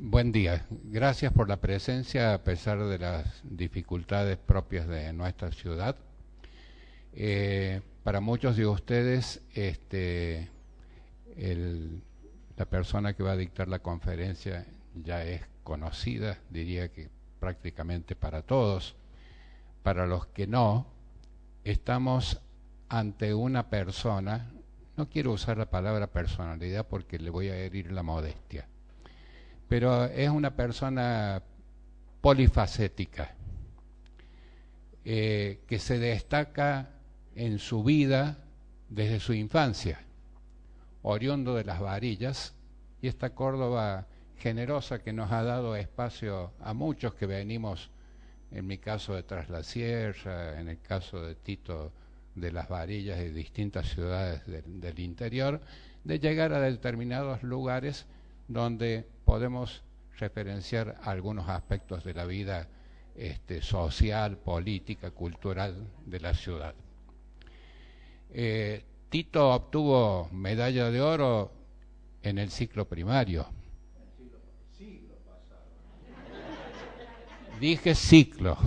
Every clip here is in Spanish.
Buen día. Gracias por la presencia a pesar de las dificultades propias de nuestra ciudad. Para muchos de ustedes, la persona que va a dictar la conferencia ya es conocida, diría que prácticamente para todos. Para los que no, estamos ante una persona, no quiero usar la palabra personalidad porque le voy a herir la modestia, pero es una persona polifacética, que se destaca en su vida desde su infancia, oriundo de Las Varillas, y esta Córdoba generosa que nos ha dado espacio a muchos que venimos, en mi caso de Tras la Sierra, en el caso de Tito de Las Varillas y distintas ciudades del interior, de llegar a determinados lugares donde podemos referenciar algunos aspectos de la vida social, política, cultural de la ciudad. Tito obtuvo medalla de oro en el ciclo primario. Dije ciclo,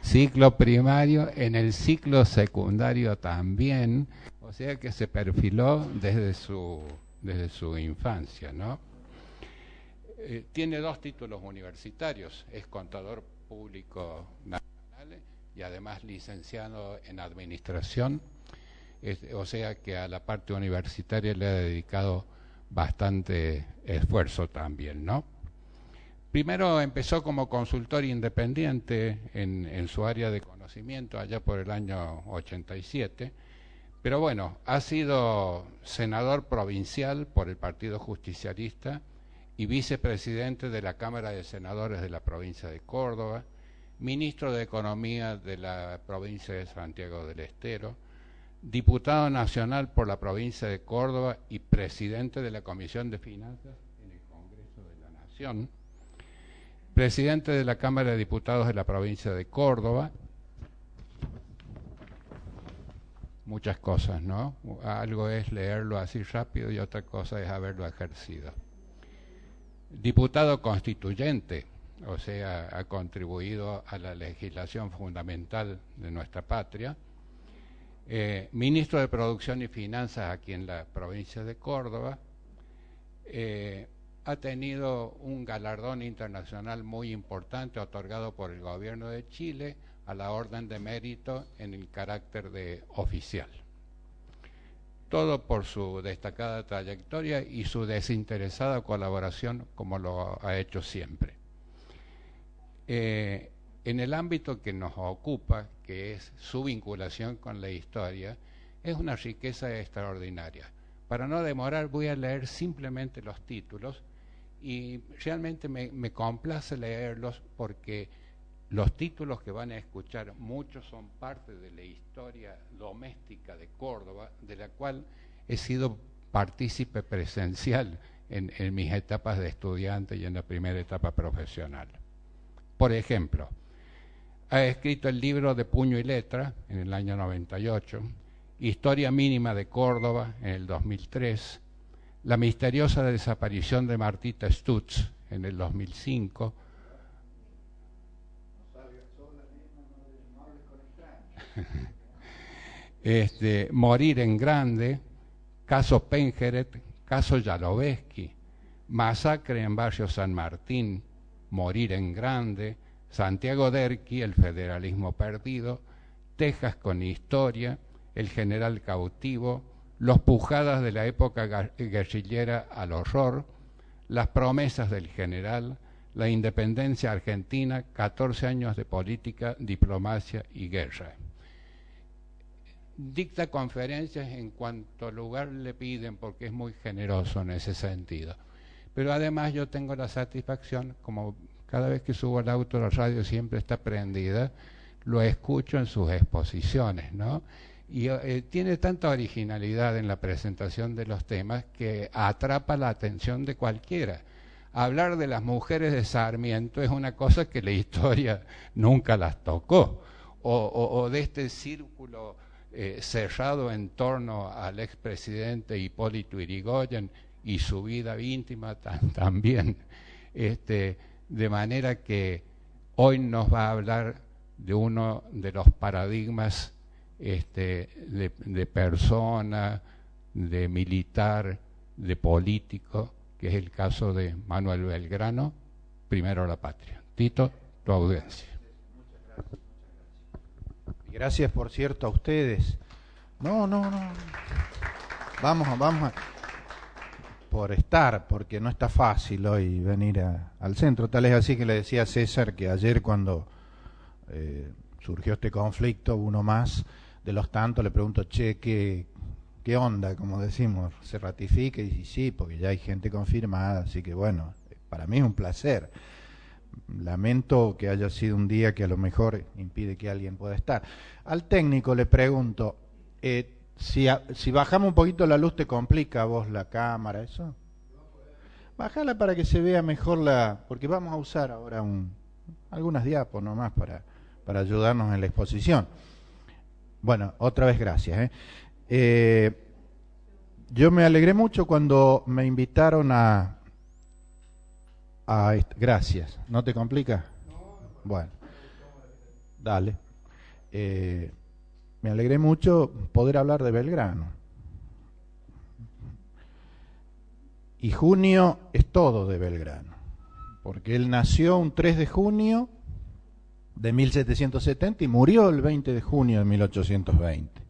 ciclo primario, en el ciclo secundario también, o sea que se perfiló desde su infancia, ¿no? Tiene 2 títulos universitarios, es contador público nacional y además licenciado en administración, o sea que a la parte universitaria le ha dedicado bastante esfuerzo también, ¿no? Primero empezó como consultor independiente en su área de conocimiento allá por el año 87, pero bueno, ha sido senador provincial por el Partido Justicialista y vicepresidente de la Cámara de Senadores de la provincia de Córdoba, ministro de Economía de la provincia de Santiago del Estero, diputado nacional por la provincia de Córdoba y presidente de la Comisión de Finanzas en el Congreso de la Nación, presidente de la Cámara de Diputados de la provincia de Córdoba. Muchas cosas, ¿no? Algo es leerlo así rápido y otra cosa es haberlo ejercido. Diputado constituyente, o sea, ha contribuido a la legislación fundamental de nuestra patria. Ministro de Producción y Finanzas aquí en la provincia de Córdoba. Ha tenido un galardón internacional muy importante otorgado por el gobierno de Chile a la Orden de Mérito en el carácter de oficial. Todo por su destacada trayectoria y su desinteresada colaboración, como lo ha hecho siempre. En el ámbito que nos ocupa, que es su vinculación con la historia, es una riqueza extraordinaria. Para no demorar, voy a leer simplemente los títulos y realmente me complace leerlos porque los títulos que van a escuchar, muchos son parte de la historia doméstica de Córdoba, de la cual he sido partícipe presencial en mis etapas de estudiante y en la primera etapa profesional. Por ejemplo, ha escrito el libro de Puño y Letra en el año 98, Historia Mínima de Córdoba en el 2003, La misteriosa desaparición de Martita Stutz en el 2005, Morir en Grande, Caso Penjeret, Caso Yaloveski, Masacre en Barrio San Martín, Morir en Grande, Santiago Derqui, El federalismo perdido, Texas con historia, El general cautivo, Los pujadas de la época guerrillera al horror, Las promesas del general, La independencia argentina, 14 años de política, diplomacia y guerra. Dicta conferencias en cuanto lugar le piden porque es muy generoso en ese sentido. Pero además yo tengo la satisfacción, como cada vez que subo al auto la radio siempre está prendida, lo escucho en sus exposiciones, ¿no? Y tiene tanta originalidad en la presentación de los temas que atrapa la atención de cualquiera. Hablar de las mujeres de Sarmiento es una cosa que la historia nunca las tocó, o de este círculo cerrado en torno al expresidente Hipólito Yrigoyen y su vida íntima también. De manera que hoy nos va a hablar de uno de los paradigmas de persona, de militar, de político, que es el caso de Manuel Belgrano, primero la patria. Tito, tu audiencia. Gracias, por cierto, a ustedes. No. Vamos por estar, porque no está fácil hoy venir al centro. Tal es así que le decía a César que ayer cuando surgió este conflicto, uno más de los tantos, le pregunto, che, ¿qué onda? Como decimos, ¿se ratifica? Y sí, porque ya hay gente confirmada, así que bueno, para mí es un placer. Lamento que haya sido un día que a lo mejor impide que alguien pueda estar. Al técnico le pregunto, si bajamos un poquito la luz, ¿te complica a vos la cámara, eso? Bájala para que se vea mejor porque vamos a usar ahora algunas diapos nomás para ayudarnos en la exposición. Bueno, otra vez gracias. Yo me alegré mucho cuando me invitaron gracias. ¿No te complica? Bueno, dale. Me alegré mucho poder hablar de Belgrano. Y junio es todo de Belgrano, porque él nació un 3 de junio de 1770 y murió el 20 de junio de 1820.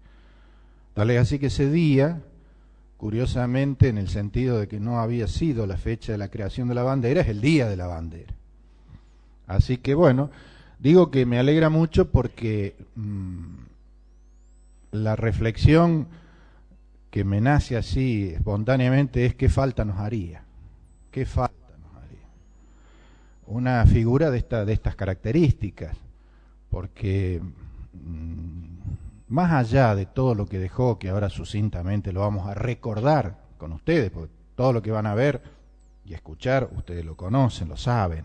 Tal es así que ese día, curiosamente, en el sentido de que no había sido la fecha de la creación de la bandera, es el día de la bandera. Así que bueno, digo que me alegra mucho porque la reflexión que me nace así espontáneamente es qué falta nos haría. ¿Qué falta nos haría? Una figura de estas características, porque más allá de todo lo que dejó, que ahora sucintamente lo vamos a recordar con ustedes, porque todo lo que van a ver y escuchar, ustedes lo conocen, lo saben,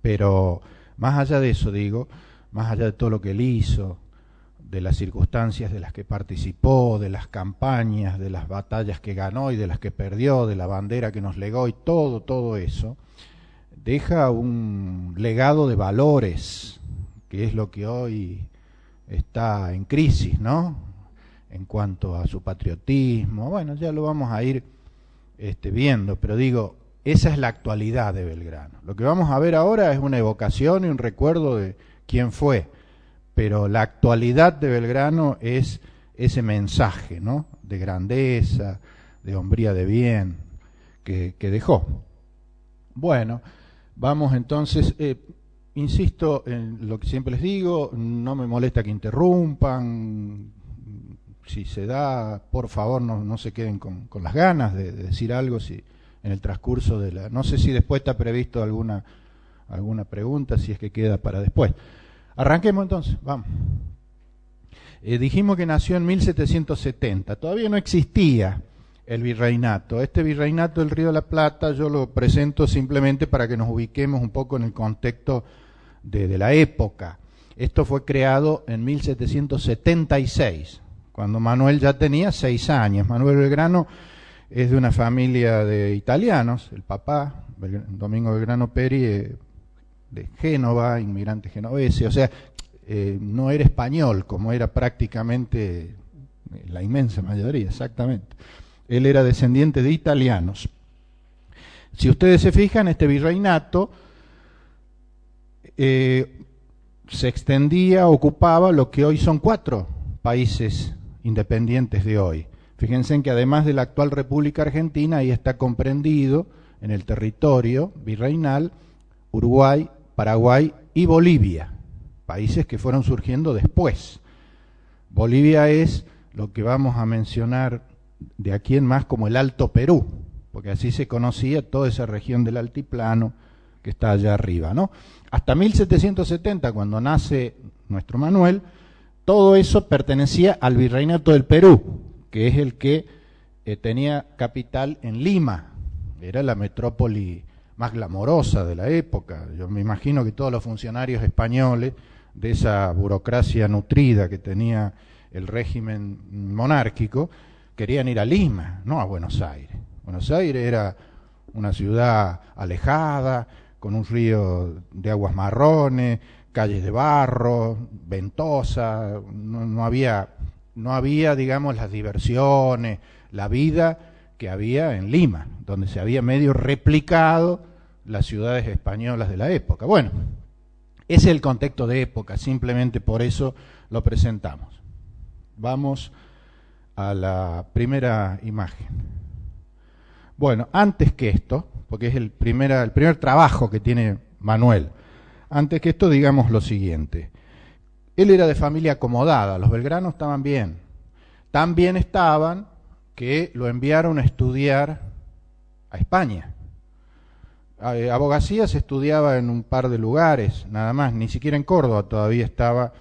pero más allá de eso, digo, más allá de todo lo que él hizo, de las circunstancias de las que participó, de las campañas, de las batallas que ganó y de las que perdió, de la bandera que nos legó y todo eso, deja un legado de valores, que es lo que hoy está en crisis, ¿no? En cuanto a su patriotismo, bueno, ya lo vamos a ir viendo, pero digo, esa es la actualidad de Belgrano. Lo que vamos a ver ahora es una evocación y un recuerdo de quién fue, pero la actualidad de Belgrano es ese mensaje, ¿no? De grandeza, de hombría de bien que dejó. Bueno, vamos entonces, insisto en lo que siempre les digo, no me molesta que interrumpan, si se da, por favor no se queden con las ganas de decir algo, si en el transcurso de no sé si después está previsto alguna pregunta, si es que queda para después. Arranquemos entonces, vamos. Dijimos que nació en 1770, todavía no existía el virreinato. Este virreinato del Río de la Plata yo lo presento simplemente para que nos ubiquemos un poco en el contexto de la época. Esto fue creado en 1776, cuando Manuel ya tenía 6 años. Manuel Belgrano es de una familia de italianos, el papá, Domingo Belgrano Peri, de Génova, inmigrante genovese, o sea, no era español como era prácticamente la inmensa mayoría, exactamente. Él era descendiente de italianos. Si ustedes se fijan, este virreinato se extendía, ocupaba lo que hoy son 4 países independientes de hoy. Fíjense en que además de la actual República Argentina, ahí está comprendido en el territorio virreinal Uruguay, Paraguay y Bolivia, países que fueron surgiendo después. Bolivia es lo que vamos a mencionar de aquí en más como el Alto Perú, porque así se conocía toda esa región del altiplano que está allá arriba, ¿no? Hasta 1770, cuando nace nuestro Manuel, todo eso pertenecía al Virreinato del Perú, que es el que tenía capital en Lima, era la metrópoli más glamorosa de la época. Yo me imagino que todos los funcionarios españoles de esa burocracia nutrida que tenía el régimen monárquico querían ir a Lima, no a Buenos Aires. Buenos Aires era una ciudad alejada, con un río de aguas marrones, calles de barro, ventosa, no había, digamos, las diversiones, la vida que había en Lima, donde se había medio replicado las ciudades españolas de la época. Bueno, ese es el contexto de época, simplemente por eso lo presentamos. Vamos a la primera imagen. Bueno, antes que esto, porque es el primer trabajo que tiene Manuel, antes que esto digamos lo siguiente. Él era de familia acomodada, los Belgrano estaban bien. Tan bien estaban que lo enviaron a estudiar a España. Abogacía se estudiaba en un par de lugares, nada más, ni siquiera en Córdoba todavía estaba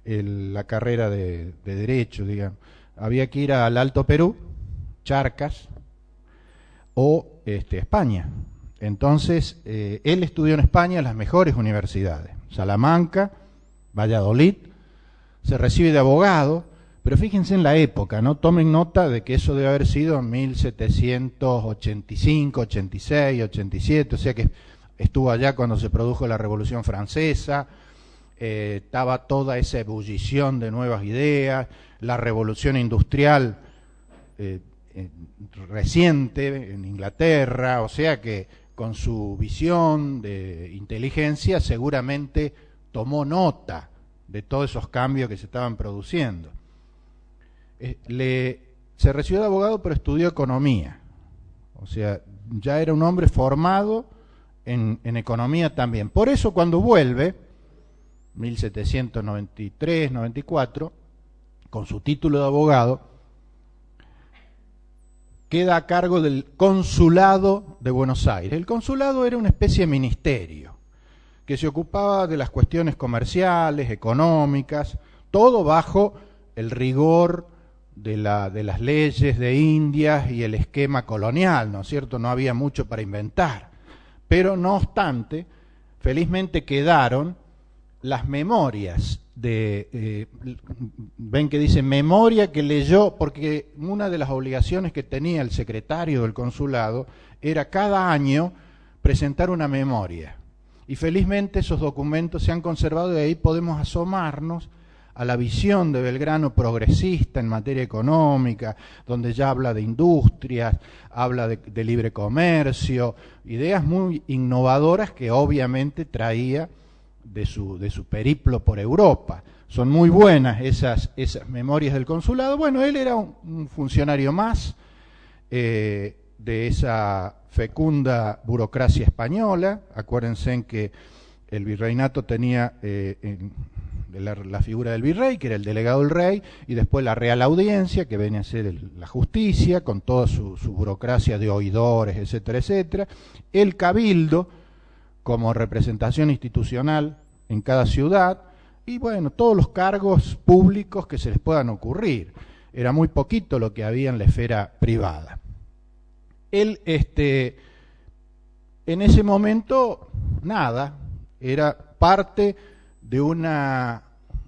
la carrera de Derecho, digamos. Había que ir al Alto Perú, Charcas, o España. Entonces, él estudió en España en las mejores universidades, Salamanca, Valladolid, se recibe de abogado, pero fíjense en la época, ¿no? Tomen nota de que eso debe haber sido en 1785, 86, 87, o sea que estuvo allá cuando se produjo la Revolución Francesa, estaba toda esa ebullición de nuevas ideas, la Revolución Industrial reciente en Inglaterra, o sea que con su visión de inteligencia seguramente tomó nota de todos esos cambios que se estaban produciendo. Se recibió de abogado pero estudió economía, o sea, ya era un hombre formado en economía también. Por eso cuando vuelve, 1793, 94, con su título de abogado, queda a cargo del Consulado de Buenos Aires. El consulado era una especie de ministerio que se ocupaba de las cuestiones comerciales, económicas, todo bajo el rigor de las leyes de Indias y el esquema colonial, ¿no es cierto? No había mucho para inventar. Pero no obstante, felizmente quedaron las memorias ven que dice memoria que leyó, porque una de las obligaciones que tenía el secretario del consulado era cada año presentar una memoria. Y felizmente esos documentos se han conservado y ahí podemos asomarnos a la visión de Belgrano progresista en materia económica, donde ya habla de industrias, habla de libre comercio, ideas muy innovadoras que obviamente traía de su periplo por Europa. Son muy buenas esas memorias del consulado. Bueno, él era un funcionario más de esa fecunda burocracia española. Acuérdense en que el virreinato tenía la figura del virrey, que era el delegado del rey, y después la Real Audiencia, que venía a ser la justicia, con toda su burocracia de oidores, etcétera, etcétera. El cabildo, como representación institucional en cada ciudad, y bueno, todos los cargos públicos que se les puedan ocurrir. Era muy poquito lo que había en la esfera privada. Él, en ese momento, nada, era parte de una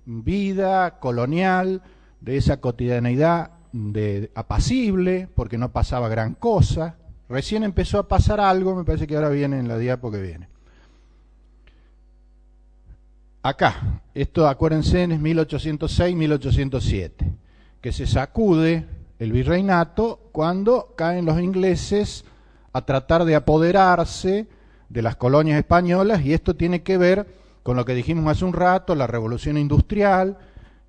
vida colonial, de esa cotidianeidad apacible, porque no pasaba gran cosa. Recién empezó a pasar algo, me parece que ahora viene en la diapo que viene. Acá, esto acuérdense, es 1806-1807, que se sacude el virreinato cuando caen los ingleses a tratar de apoderarse de las colonias españolas, y esto tiene que ver con lo que dijimos hace un rato, la revolución industrial,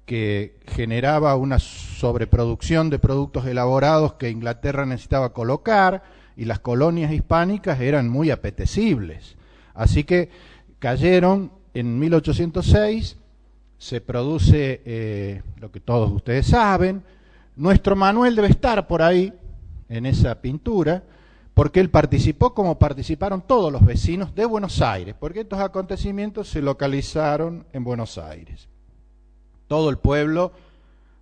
que generaba una sobreproducción de productos elaborados que Inglaterra necesitaba colocar, y las colonias hispánicas eran muy apetecibles. Así que cayeron en 1806, se produce lo que todos ustedes saben. Nuestro Manuel debe estar por ahí, en esa pintura, porque él participó como participaron todos los vecinos de Buenos Aires, porque estos acontecimientos se localizaron en Buenos Aires. Todo el pueblo,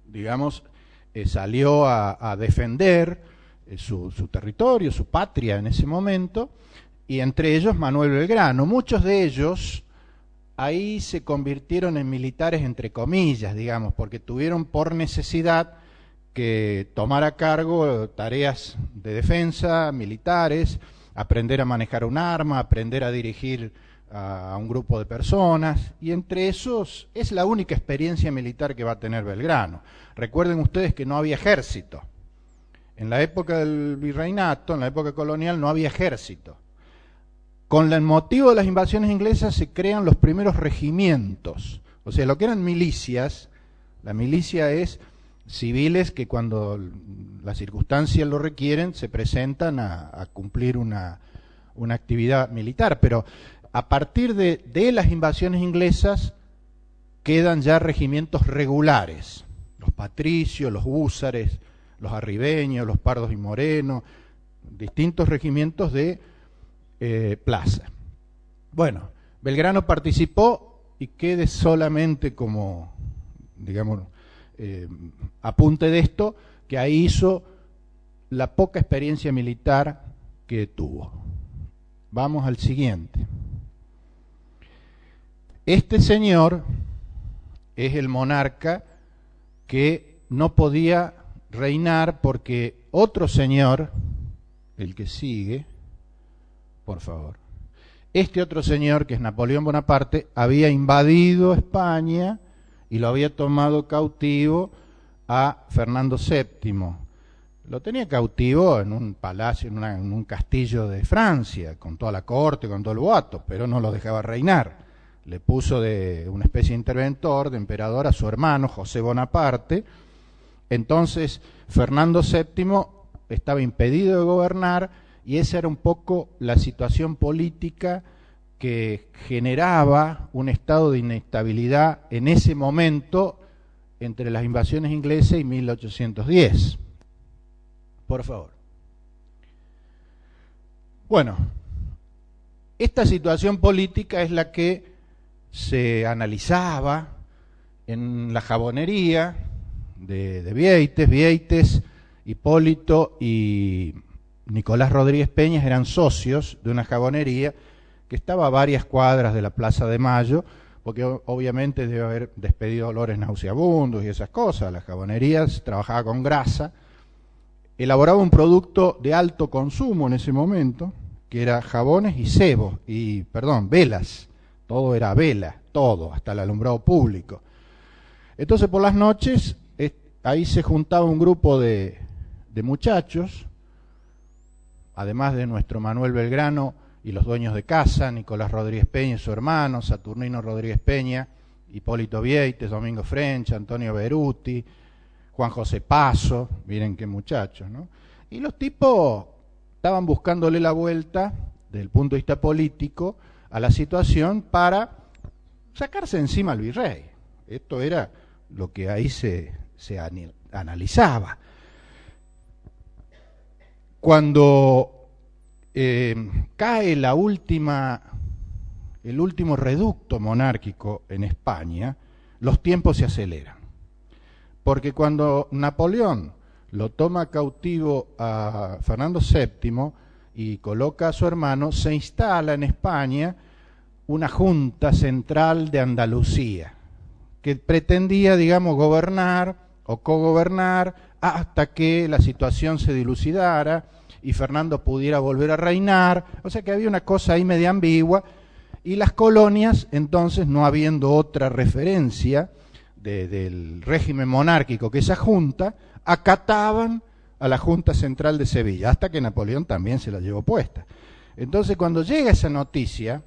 digamos, salió a defender su territorio, su patria en ese momento, y entre ellos Manuel Belgrano. Muchos de ellos ahí se convirtieron en militares entre comillas, digamos, porque tuvieron por necesidad que tomar a cargo tareas de defensa, militares, aprender a manejar un arma, aprender a dirigir a un grupo de personas, y entre esos es la única experiencia militar que va a tener Belgrano. Recuerden ustedes que no había ejército. En la época del virreinato, en la época colonial, no había ejército. Con el motivo de las invasiones inglesas se crean los primeros regimientos, o sea, lo que eran milicias. La milicia es civiles que cuando las circunstancias lo requieren se presentan a cumplir una actividad militar, pero a partir de las invasiones inglesas quedan ya regimientos regulares, los patricios, los húsares, los arribeños, los pardos y morenos, distintos regimientos de plaza. Bueno, Belgrano participó, y quede solamente como, digamos, apunte de esto, que ahí hizo la poca experiencia militar que tuvo. Vamos al siguiente. Este señor es el monarca que no podía reinar porque otro señor, el que sigue, por favor, este otro señor, que es Napoleón Bonaparte, había invadido España y lo había tomado cautivo a Fernando VII. Lo tenía cautivo en un palacio, en un castillo de Francia, con toda la corte, con todo el boato, pero no lo dejaba reinar. Le puso de una especie de interventor, de emperador, a su hermano, José Bonaparte. Entonces, Fernando VII estaba impedido de gobernar, y esa era un poco la situación política que generaba un estado de inestabilidad en ese momento entre las invasiones inglesas y 1810. Por favor. Bueno, esta situación política es la que se analizaba en la jabonería de Vieites. Hipólito y Nicolás Rodríguez Peñas eran socios de una jabonería que estaba a varias cuadras de la Plaza de Mayo, porque obviamente debe haber despedido olores nauseabundos y esas cosas. Las jabonerías trabajaba con grasa, elaboraba un producto de alto consumo en ese momento, que era jabones y cebos, velas. Todo era vela, todo, hasta el alumbrado público. Entonces, por las noches, ahí se juntaba un grupo de muchachos, además de nuestro Manuel Belgrano y los dueños de casa, Nicolás Rodríguez Peña y su hermano, Saturnino Rodríguez Peña, Hipólito Vieites, Domingo French, Antonio Beruti, Juan José Paso, miren qué muchachos, ¿no? Y los tipos estaban buscándole la vuelta, desde el punto de vista político, a la situación para sacarse encima al virrey. Esto era lo que ahí se analizaba. Cuando cae el último reducto monárquico en España, los tiempos se aceleran. Porque cuando Napoleón lo toma cautivo a Fernando VII y coloca a su hermano, se instala en España una Junta Central de Andalucía, que pretendía, digamos, gobernar o cogobernar hasta que la situación se dilucidara y Fernando pudiera volver a reinar. O sea que había una cosa ahí media ambigua, y las colonias, entonces, no habiendo otra referencia del régimen monárquico que esa junta, acataban a la Junta Central de Sevilla, hasta que Napoleón también se la llevó puesta. Entonces, cuando llega esa noticia,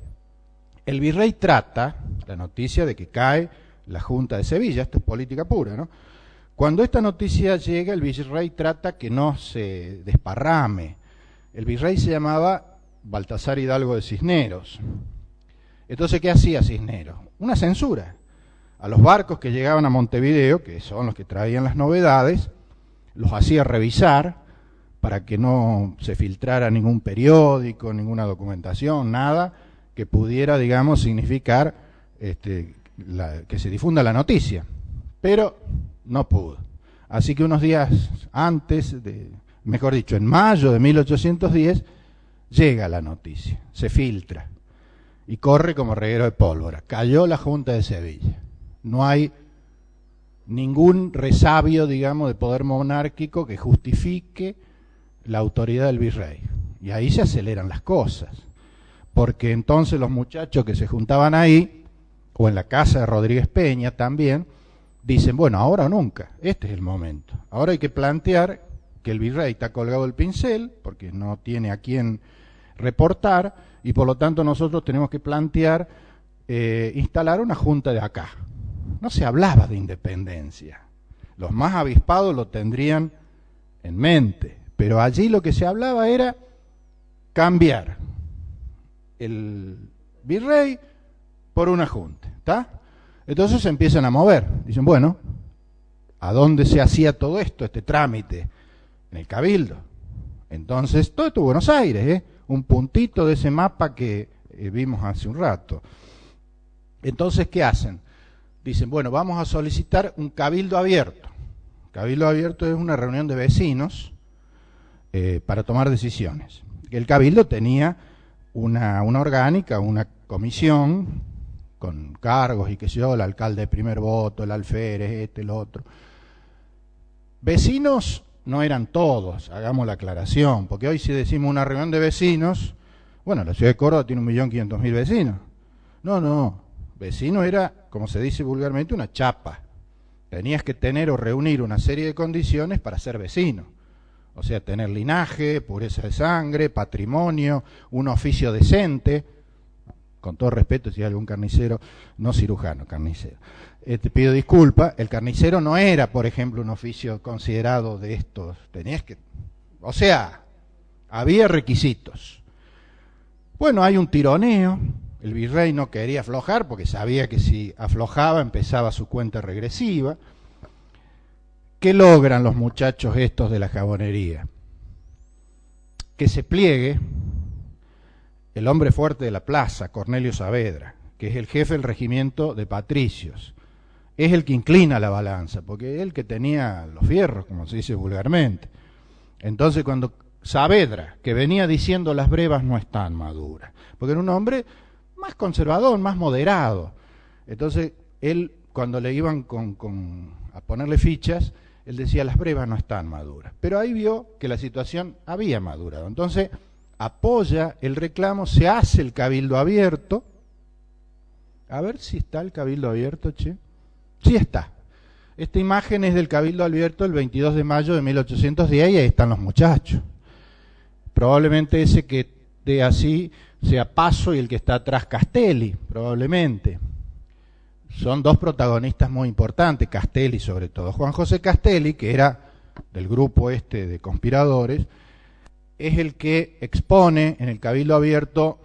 el virrey trata, la noticia de que cae la Junta de Sevilla, esto es política pura, ¿no? Cuando esta noticia llega, el virrey trata que no se desparrame. El virrey se llamaba Baltasar Hidalgo de Cisneros. Entonces, ¿qué hacía Cisneros? Una censura. A los barcos que llegaban a Montevideo, que son los que traían las novedades, los hacía revisar para que no se filtrara ningún periódico, ninguna documentación, nada que pudiera, digamos, significar que se difunda la noticia. Pero no pudo. Así que unos días antes, mejor dicho, en mayo de 1810, llega la noticia, se filtra y corre como reguero de pólvora. Cayó la Junta de Sevilla. No hay ningún resabio, digamos, de poder monárquico que justifique la autoridad del virrey. Y ahí se aceleran las cosas, porque entonces los muchachos que se juntaban ahí, o en la casa de Rodríguez Peña también, dicen, bueno, ahora o nunca, este es el momento. Ahora hay que plantear que el virrey está colgado del pincel, porque no tiene a quién reportar, y por lo tanto nosotros tenemos que plantear instalar una junta de acá. No se hablaba de independencia. Los más avispados lo tendrían en mente, pero allí lo que se hablaba era cambiar el virrey por una junta, ¿está? Entonces se empiezan a mover. Dicen, bueno, ¿a dónde se hacía todo esto, este trámite? En el Cabildo. Entonces, todo esto Buenos Aires, un puntito de ese mapa que vimos hace un rato. Entonces, ¿qué hacen? Dicen, bueno, vamos a solicitar un cabildo abierto. Cabildo abierto es una reunión de vecinos para tomar decisiones. El cabildo tenía una orgánica, una comisión con cargos y qué sé yo, el alcalde de primer voto, el alférez, el otro. Vecinos no eran todos, hagamos la aclaración, porque hoy si decimos una reunión de vecinos, bueno, la ciudad de Córdoba tiene 1.500.000 vecinos. No, vecino era, como se dice vulgarmente, una chapa. Tenías que tener o reunir una serie de condiciones para ser vecino. O sea, tener linaje, pureza de sangre, patrimonio, un oficio decente, con todo respeto si hay algún carnicero, no cirujano, carnicero. Te pido disculpa, el carnicero no era, por ejemplo, un oficio considerado de estos. Tenías que... O sea, había requisitos. Bueno, hay un tironeo. El virrey no quería aflojar porque sabía que si aflojaba empezaba su cuenta regresiva. ¿Qué logran los muchachos estos de la jabonería? Que se pliegue el hombre fuerte de la plaza, Cornelio Saavedra, que es el jefe del regimiento de patricios. Es el que inclina la balanza, porque es el que tenía los fierros, como se dice vulgarmente. Entonces cuando Saavedra, que venía diciendo las brevas no están maduras, porque era un hombre más conservador, más moderado. Entonces él, cuando le iban a ponerle fichas, él decía las brevas no están maduras. Pero ahí vio que la situación había madurado. Entonces apoya el reclamo, se hace el cabildo abierto. A ver si está el cabildo abierto, che. Sí está. Esta imagen es del cabildo abierto el 22 de mayo de 1810 y ahí están los muchachos. Probablemente ese que esté así sea Paso y el que está atrás Castelli, probablemente. Son dos protagonistas muy importantes, Castelli sobre todo. Juan José Castelli, que era del grupo este de conspiradores, es el que expone en el cabildo abierto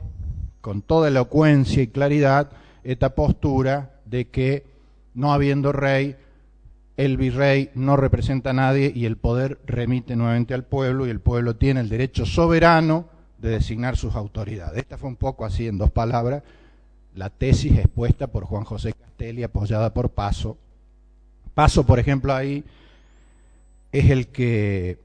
con toda elocuencia y claridad esta postura de que no habiendo rey, el virrey no representa a nadie y el poder remite nuevamente al pueblo y el pueblo tiene el derecho soberano de designar sus autoridades. Esta fue un poco así, en dos palabras, la tesis expuesta por Juan José Castelli, apoyada por Paso. Paso, por ejemplo, ahí es el que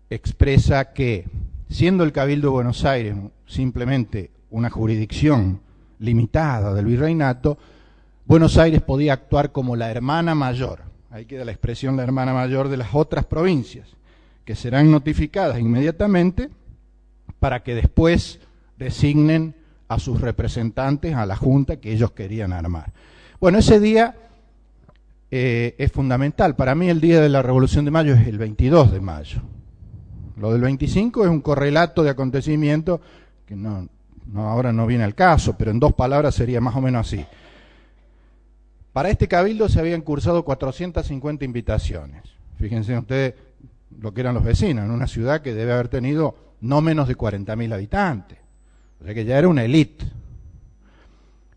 expresa que, siendo el Cabildo de Buenos Aires simplemente una jurisdicción limitada del virreinato, Buenos Aires podía actuar como la hermana mayor, ahí queda la expresión la hermana mayor de las otras provincias, que serán notificadas inmediatamente para que después designen a sus representantes a la junta que ellos querían armar. Bueno, ese día es fundamental. Para mí el día de la Revolución de Mayo es el 22 de mayo. Lo del 25 es un correlato de acontecimientos que ahora no viene al caso, pero en dos palabras sería más o menos así. Para este cabildo se habían cursado 450 invitaciones. Fíjense ustedes lo que eran los vecinos, en una ciudad que debe haber tenido no menos de 40.000 habitantes. O sea que ya era una élite.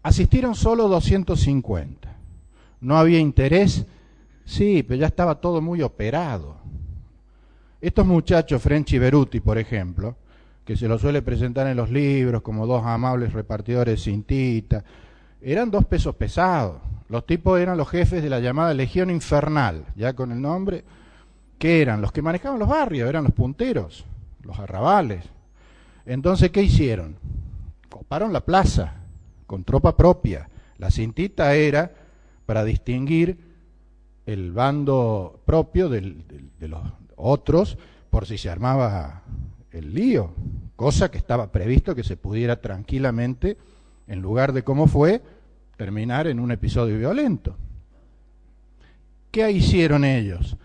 Asistieron solo 250. No había interés. Sí, pero ya estaba todo muy operado. Estos muchachos, French y Beruti, por ejemplo, que se los suele presentar en los libros como dos amables repartidores de cintita, eran dos pesos pesados. Los tipos eran los jefes de la llamada Legión Infernal, ya con el nombre, que eran los que manejaban los barrios, eran los punteros, los arrabales. Entonces, ¿qué hicieron? Coparon la plaza con tropa propia. La cintita era para distinguir el bando propio de los otros por si se armaba el lío, cosa que estaba previsto que se pudiera tranquilamente, en lugar de como fue, terminar en un episodio violento. ¿Qué hicieron ellos?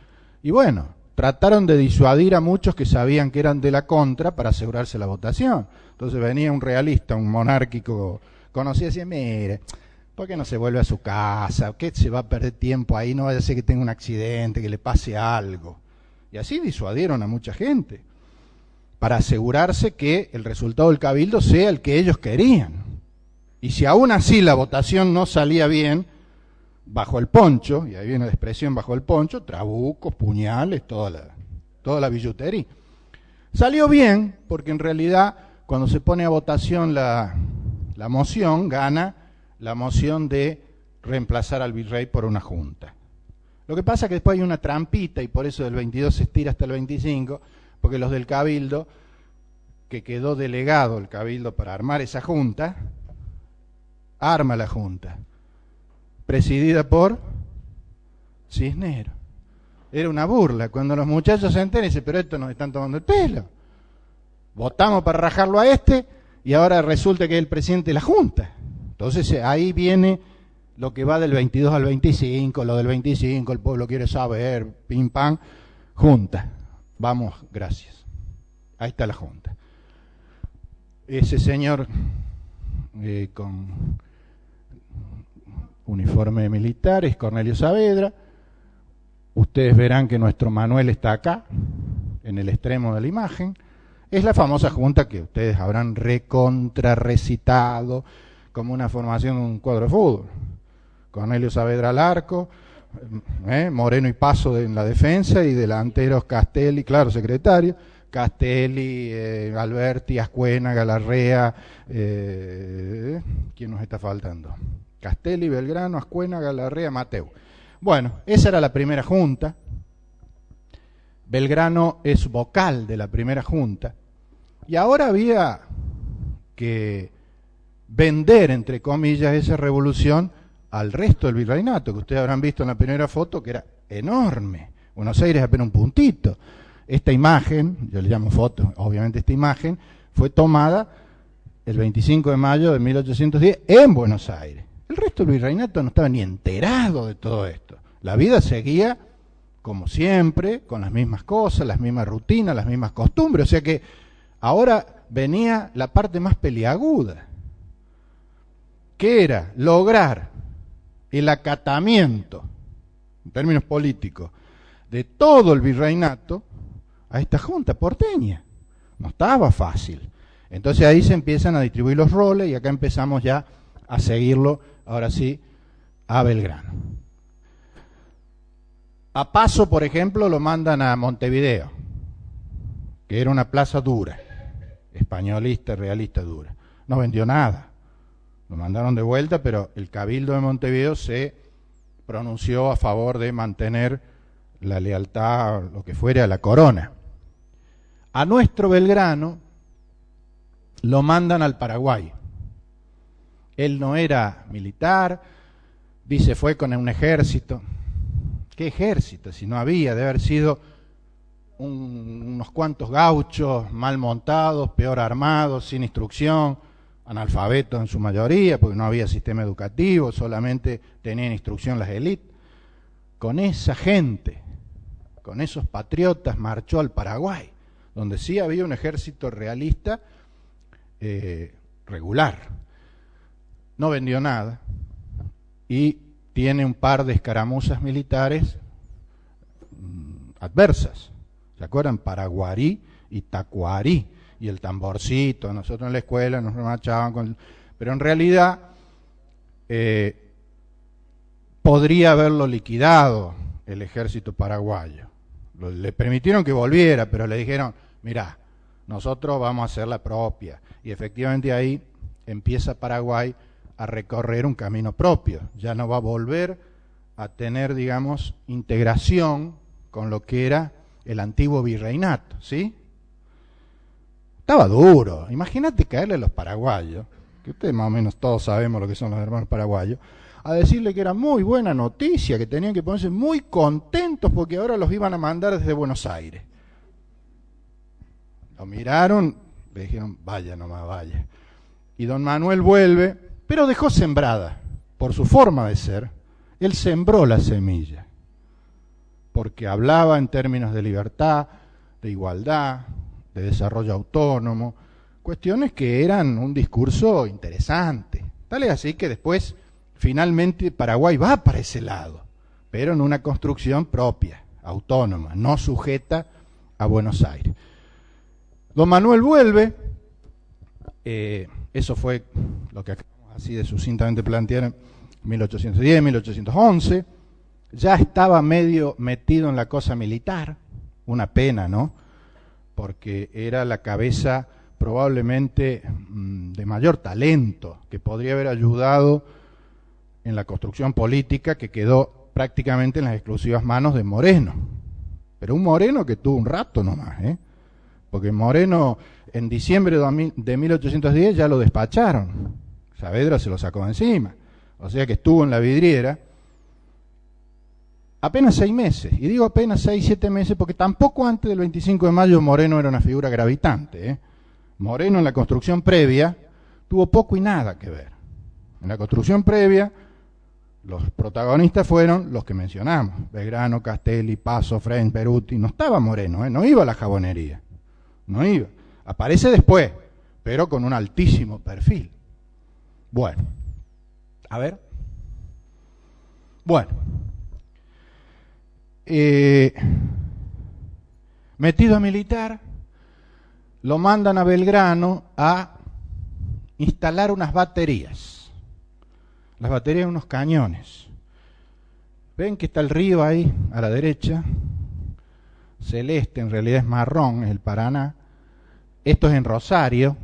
Y bueno, trataron de disuadir a muchos que sabían que eran de la contra para asegurarse la votación. Entonces venía un realista, un monárquico conocido, y decía, mire, ¿por qué no se vuelve a su casa? ¿Qué se va a perder tiempo ahí? No vaya a ser que tenga un accidente, que le pase algo. Y así disuadieron a mucha gente, para asegurarse que el resultado del cabildo sea el que ellos querían. Y si aún así la votación no salía bien, bajo el poncho, y ahí viene la expresión bajo el poncho, trabucos, puñales, toda la billutería. Salió bien, porque en realidad cuando se pone a votación la moción, gana la moción de reemplazar al virrey por una junta. Lo que pasa es que después hay una trampita, y por eso del 22 se estira hasta el 25, porque los del cabildo, que quedó delegado el cabildo para armar esa junta, arma la junta, presidida por Cisneros. Era una burla. Cuando los muchachos se enteran, dicen, pero esto nos están tomando el pelo. Votamos para rajarlo a este, y ahora resulta que es el presidente de la junta. Entonces ahí viene lo que va del 22 al 25, lo del 25, el pueblo quiere saber, pim pam, junta. Vamos, gracias. Ahí está la junta. Ese señor con uniforme militar es Cornelio Saavedra. Ustedes verán que nuestro Manuel está acá, en el extremo de la imagen. Es la famosa junta que ustedes habrán recontrarrecitado como una formación de un cuadro de fútbol. Cornelio Saavedra al arco, Moreno y Paso en la defensa, y delanteros Castelli, claro, secretario, Castelli, Alberti, Ascuena, Galarrea, ¿quién nos está faltando? Castelli, Belgrano, Ascuena, Galarrea, Mateu. Bueno, esa era la primera junta. Belgrano es vocal de la primera junta, y ahora había que vender, entre comillas, esa revolución al resto del virreinato, que ustedes habrán visto en la primera foto, que era enorme. Buenos Aires apenas un puntito. Esta imagen, yo le llamo foto, obviamente esta imagen, fue tomada el 25 de mayo de 1810 en Buenos Aires. El resto del virreinato no estaba ni enterado de todo esto. La vida seguía como siempre, con las mismas cosas, las mismas rutinas, las mismas costumbres. O sea que ahora venía la parte más peliaguda, que era lograr el acatamiento, en términos políticos, de todo el virreinato a esta junta porteña. No estaba fácil. Entonces ahí se empiezan a distribuir los roles, y acá empezamos ya a seguirlo, ahora sí, a Belgrano. A Paso, por ejemplo, lo mandan a Montevideo, que era una plaza dura, españolista, realista dura. No vendió nada. Lo mandaron de vuelta, pero el Cabildo de Montevideo se pronunció a favor de mantener la lealtad, lo que fuera, a la corona. A nuestro Belgrano lo mandan al Paraguay. Él no era militar, dice, fue con un ejército. ¿Qué ejército? Si no había, debe haber sido unos cuantos gauchos mal montados, peor armados, sin instrucción, analfabetos en su mayoría, porque no había sistema educativo, solamente tenían instrucción las élites. Con esa gente, con esos patriotas, marchó al Paraguay, donde sí había un ejército realista regular. No vendió nada, y tiene un par de escaramuzas militares adversas. ¿Se acuerdan? Paraguarí y Tacuarí. Y el tamborcito, nosotros en la escuela nos remachaban con... Pero en realidad podría haberlo liquidado el ejército paraguayo. Le permitieron que volviera, pero le dijeron, mirá, nosotros vamos a hacer la propia. Y efectivamente ahí empieza Paraguay a recorrer un camino propio. Ya no va a volver a tener, digamos, integración con lo que era el antiguo virreinato, ¿sí? Estaba duro. Imagínate caerle a los paraguayos, que ustedes más o menos todos sabemos lo que son los hermanos paraguayos, a decirle que era muy buena noticia, que tenían que ponerse muy contentos porque ahora los iban a mandar desde Buenos Aires. Lo miraron, le dijeron, vaya nomás, vaya. Y don Manuel vuelve, pero dejó sembrada, por su forma de ser, él sembró la semilla, porque hablaba en términos de libertad, de igualdad, de desarrollo autónomo, cuestiones que eran un discurso interesante. Tal es así que después, finalmente, Paraguay va para ese lado, pero en una construcción propia, autónoma, no sujeta a Buenos Aires. Don Manuel vuelve, eso fue lo que acabamos así de sucintamente plantear en 1810, 1811, ya estaba medio metido en la cosa militar, una pena, ¿no? Porque era la cabeza probablemente de mayor talento, que podría haber ayudado en la construcción política que quedó prácticamente en las exclusivas manos de Moreno. Pero un Moreno que tuvo un rato nomás, porque Moreno en diciembre de 1810 ya lo despacharon, Saavedra se lo sacó de encima, o sea que estuvo en la vidriera apenas 6 meses, y digo apenas 6, 7 meses porque tampoco antes del 25 de mayo Moreno era una figura gravitante, Moreno en la construcción previa tuvo poco y nada que ver. En la construcción previa los protagonistas fueron los que mencionamos, Belgrano, Castelli, Paso, French, Peruti. No estaba Moreno, no iba a la jabonería, no iba. Aparece después, pero con un altísimo perfil. Bueno, a ver. Bueno. Metido a militar, lo mandan a Belgrano a instalar unas baterías. Las baterías de unos cañones. Ven que está el río ahí, a la derecha, celeste, en realidad es marrón, es el Paraná. Esto es en Rosario,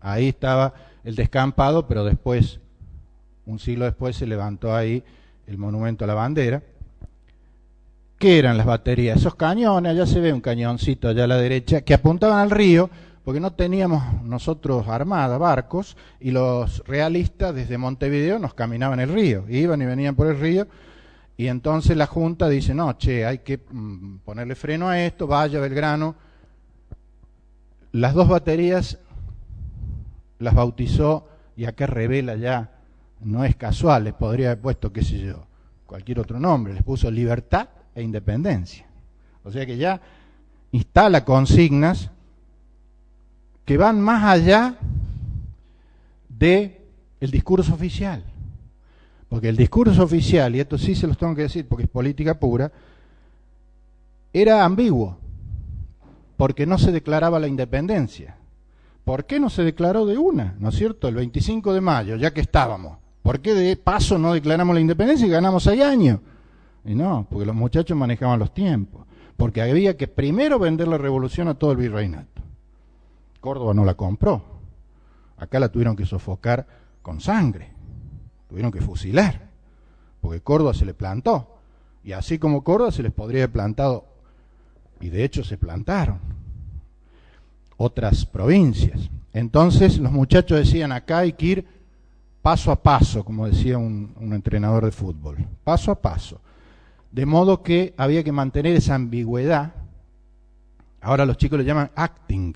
ahí estaba el descampado, pero después, un siglo después, se levantó ahí el monumento a la bandera. ¿Qué eran las baterías? Esos cañones, allá se ve un cañoncito allá a la derecha, que apuntaban al río, porque no teníamos nosotros armada, barcos, y los realistas desde Montevideo nos caminaban el río, iban y venían por el río, y entonces la Junta dice, no, che, hay que ponerle freno a esto, vaya Belgrano. Las 2 baterías las bautizó, y acá revela ya, no es casual, les podría haber puesto, qué sé yo, cualquier otro nombre, les puso Libertad e Independencia. O sea que ya instala consignas que van más allá de el discurso oficial. Porque el discurso oficial, y esto sí se los tengo que decir porque es política pura, era ambiguo, porque no se declaraba la independencia. ¿Por qué no se declaró de una? ¿No es cierto? El 25 de mayo, ya que estábamos. ¿Por qué de paso no declaramos la independencia y ganamos 6 años? Y no, porque los muchachos manejaban los tiempos. Porque había que primero vender la revolución a todo el virreinato. Córdoba no la compró. Acá la tuvieron que sofocar con sangre. Tuvieron que fusilar. Porque Córdoba se le plantó. Y así como Córdoba se les podría haber plantado, y de hecho se plantaron, otras provincias. Entonces los muchachos decían, acá hay que ir paso a paso, como decía un entrenador de fútbol. Paso a paso. De modo que había que mantener esa ambigüedad. Ahora los chicos le llaman acting.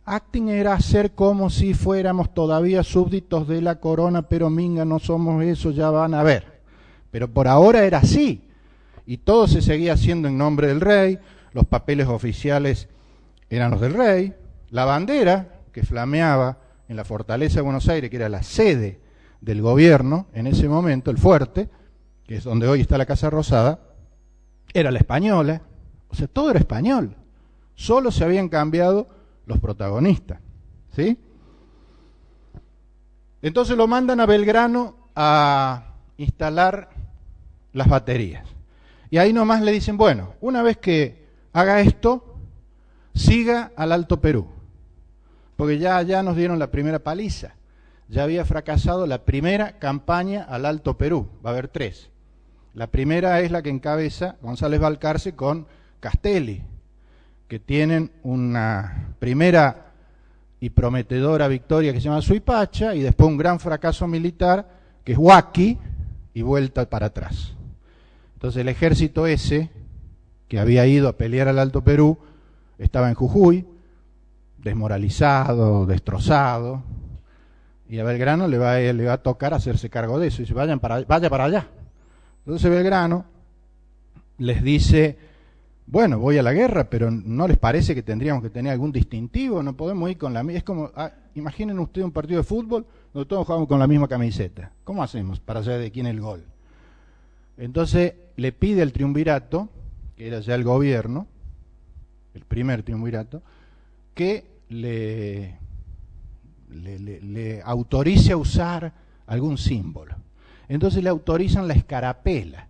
Acting era hacer como si fuéramos todavía súbditos de la corona, pero minga, no somos eso, ya van a ver. Pero por ahora era así. Y todo se seguía haciendo en nombre del rey, los papeles oficiales eran los del rey, la bandera que flameaba en la fortaleza de Buenos Aires, que era la sede del gobierno en ese momento, el fuerte, que es donde hoy está la Casa Rosada, era la española, o sea, todo era español, solo se habían cambiado los protagonistas, ¿sí? Entonces lo mandan a Belgrano a instalar las baterías, y ahí nomás le dicen, bueno, una vez que haga esto, siga al Alto Perú, porque ya nos dieron la primera paliza, ya había fracasado la primera campaña al Alto Perú, va a haber 3. La primera es la que encabeza González Balcarce con Castelli, que tienen una primera y prometedora victoria que se llama Suipacha, y después un gran fracaso militar que es Huaki, y vuelta para atrás. Entonces el ejército ese, que había ido a pelear al Alto Perú, estaba en Jujuy, desmoralizado, destrozado, y a Belgrano le va a tocar hacerse cargo de eso, y dice, vaya para allá. Entonces Belgrano les dice, bueno, voy a la guerra, pero ¿no les parece que tendríamos que tener algún distintivo? No podemos ir con la misma. Es como, imaginen ustedes un partido de fútbol donde todos jugamos con la misma camiseta. ¿Cómo hacemos para saber de quién es el gol? Entonces le pide al triunvirato, que era ya el gobierno, el primer triunvirato, que le autorice a usar algún símbolo. Entonces le autorizan la escarapela.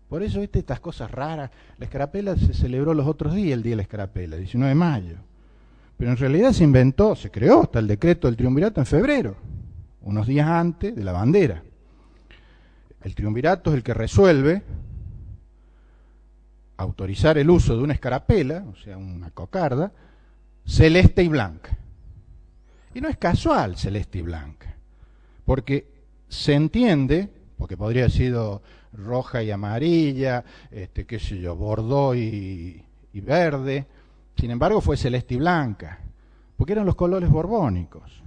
Por eso estas cosas raras. La escarapela se celebró los otros días, el día de la escarapela, 19 de mayo. Pero en realidad se creó hasta el decreto del triunvirato en febrero, unos días antes de la bandera. El triunvirato es el que resuelve autorizar el uso de una escarapela, o sea, una cocarda, celeste y blanca. Y no es casual celeste y blanca, porque se entiende, porque podría haber sido roja y amarilla, qué sé yo, bordó y verde. Sin embargo, fue celeste y blanca, porque eran los colores borbónicos.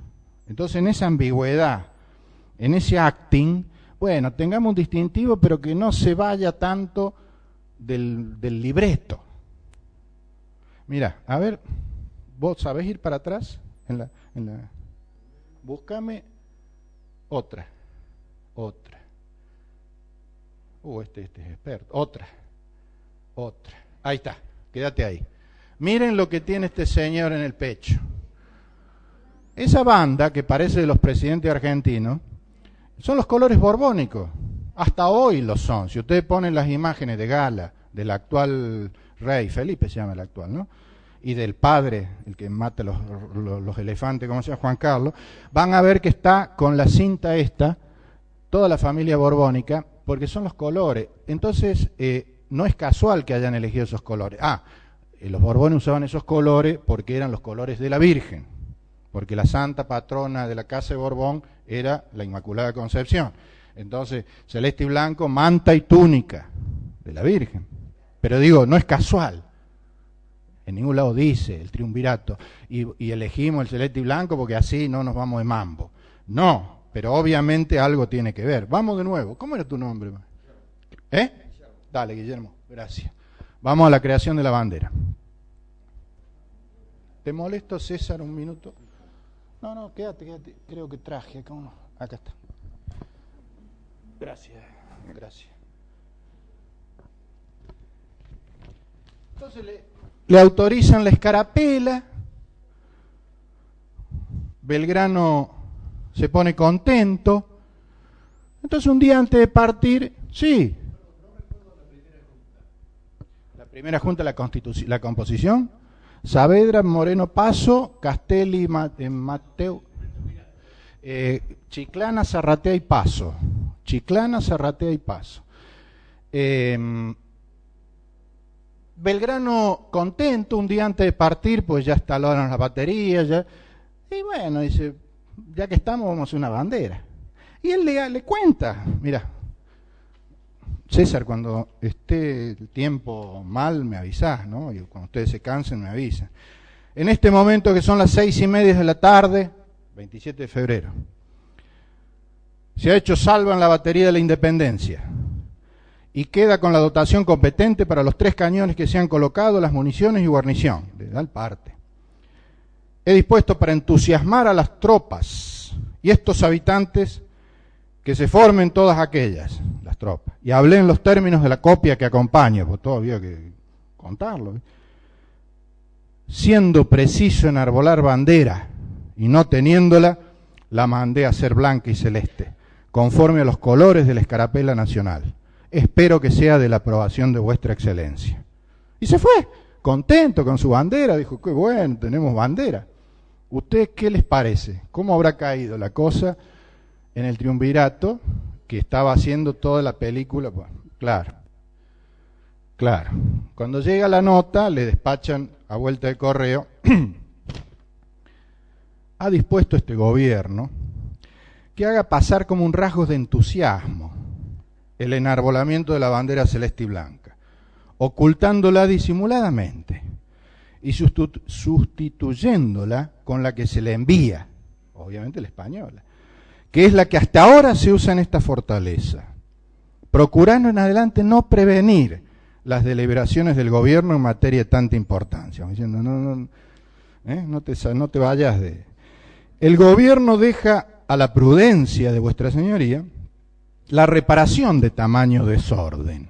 Entonces, en esa ambigüedad, en ese acting, bueno, tengamos un distintivo, pero que no se vaya tanto del libreto. Mira, a ver, ¿vos sabés ir para atrás? Búscame otra. Este es experto. Otra. Ahí está, quédate ahí. Miren lo que tiene este señor en el pecho. Esa banda, que parece de los presidentes argentinos, son los colores borbónicos. Hasta hoy lo son. Si ustedes ponen las imágenes de gala del actual rey, Felipe se llama el actual, ¿no? Y del padre, el que mata los elefantes, como se llama, Juan Carlos, van a ver que está con la cinta esta, toda la familia borbónica, porque son los colores. Entonces, no es casual que hayan elegido esos colores. Los Borbones usaban esos colores porque eran los colores de la Virgen, porque la santa patrona de la casa de Borbón era la Inmaculada Concepción. Entonces, celeste y blanco, manta y túnica de la Virgen. Pero digo, no es casual. En ningún lado dice el triunvirato, y elegimos el celeste y blanco porque así no nos vamos de mambo. No, pero obviamente algo tiene que ver. Vamos de nuevo. ¿Cómo era tu nombre? Dale, Guillermo, gracias. Vamos a la creación de la bandera. ¿Te molesto, César, un minuto? No, quédate. Creo que traje acá uno. Acá está. Gracias. Entonces le autorizan la escarapela. Belgrano se pone contento. Entonces un día antes de partir, sí. La primera junta, la composición. Saavedra, Moreno Paso, Castelli, Mateo, Chiclana, Zarratea y Paso. Belgrano contento, un día antes de partir, pues ya instalaron las baterías, y bueno, dice, ya que estamos, vamos a hacer una bandera. Y él le cuenta, mira, César, cuando esté el tiempo mal me avisás, ¿no? Y cuando ustedes se cansen me avisan. En este momento, que son las 6:30 de la tarde, 27 de febrero, se ha hecho salva en la batería de la Independencia y queda con la dotación competente para los 3 cañones que se han colocado, las municiones y guarnición. Le da el parte. He dispuesto para entusiasmar a las tropas y estos habitantes que se formen todas aquellas, las tropas. Y hablé en los términos de la copia que acompaña, porque todo había que contarlo. Siendo preciso enarbolar bandera y no teniéndola, la mandé a ser blanca y celeste, conforme a los colores de la escarapela nacional. Espero que sea de la aprobación de vuestra excelencia. Y se fue, contento con su bandera, dijo, qué bueno, tenemos bandera. ¿Ustedes qué les parece? ¿Cómo habrá caído la cosa en el triunvirato que estaba haciendo toda la película? Bueno, claro. Cuando llega la nota, le despachan a vuelta de correo. Ha dispuesto este gobierno que haga pasar como un rasgo de entusiasmo el enarbolamiento de la bandera celeste y blanca, ocultándola disimuladamente, y sustituyéndola con la que se le envía, obviamente la española, que es la que hasta ahora se usa en esta fortaleza, procurando en adelante no prevenir las deliberaciones del gobierno en materia de tanta importancia, diciendo no te vayas de... El gobierno deja a la prudencia de vuestra señoría la reparación de tamaño desorden,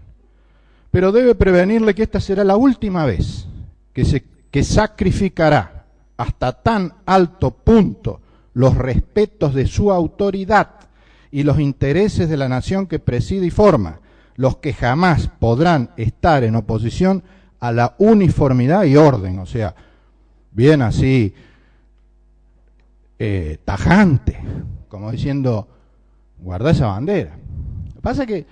pero debe prevenirle que esta será la última vez que sacrificará hasta tan alto punto los respetos de su autoridad y los intereses de la nación que preside y forma, los que jamás podrán estar en oposición a la uniformidad y orden, o sea, bien así, tajante, como diciendo, guarda esa bandera. Lo que pasa es que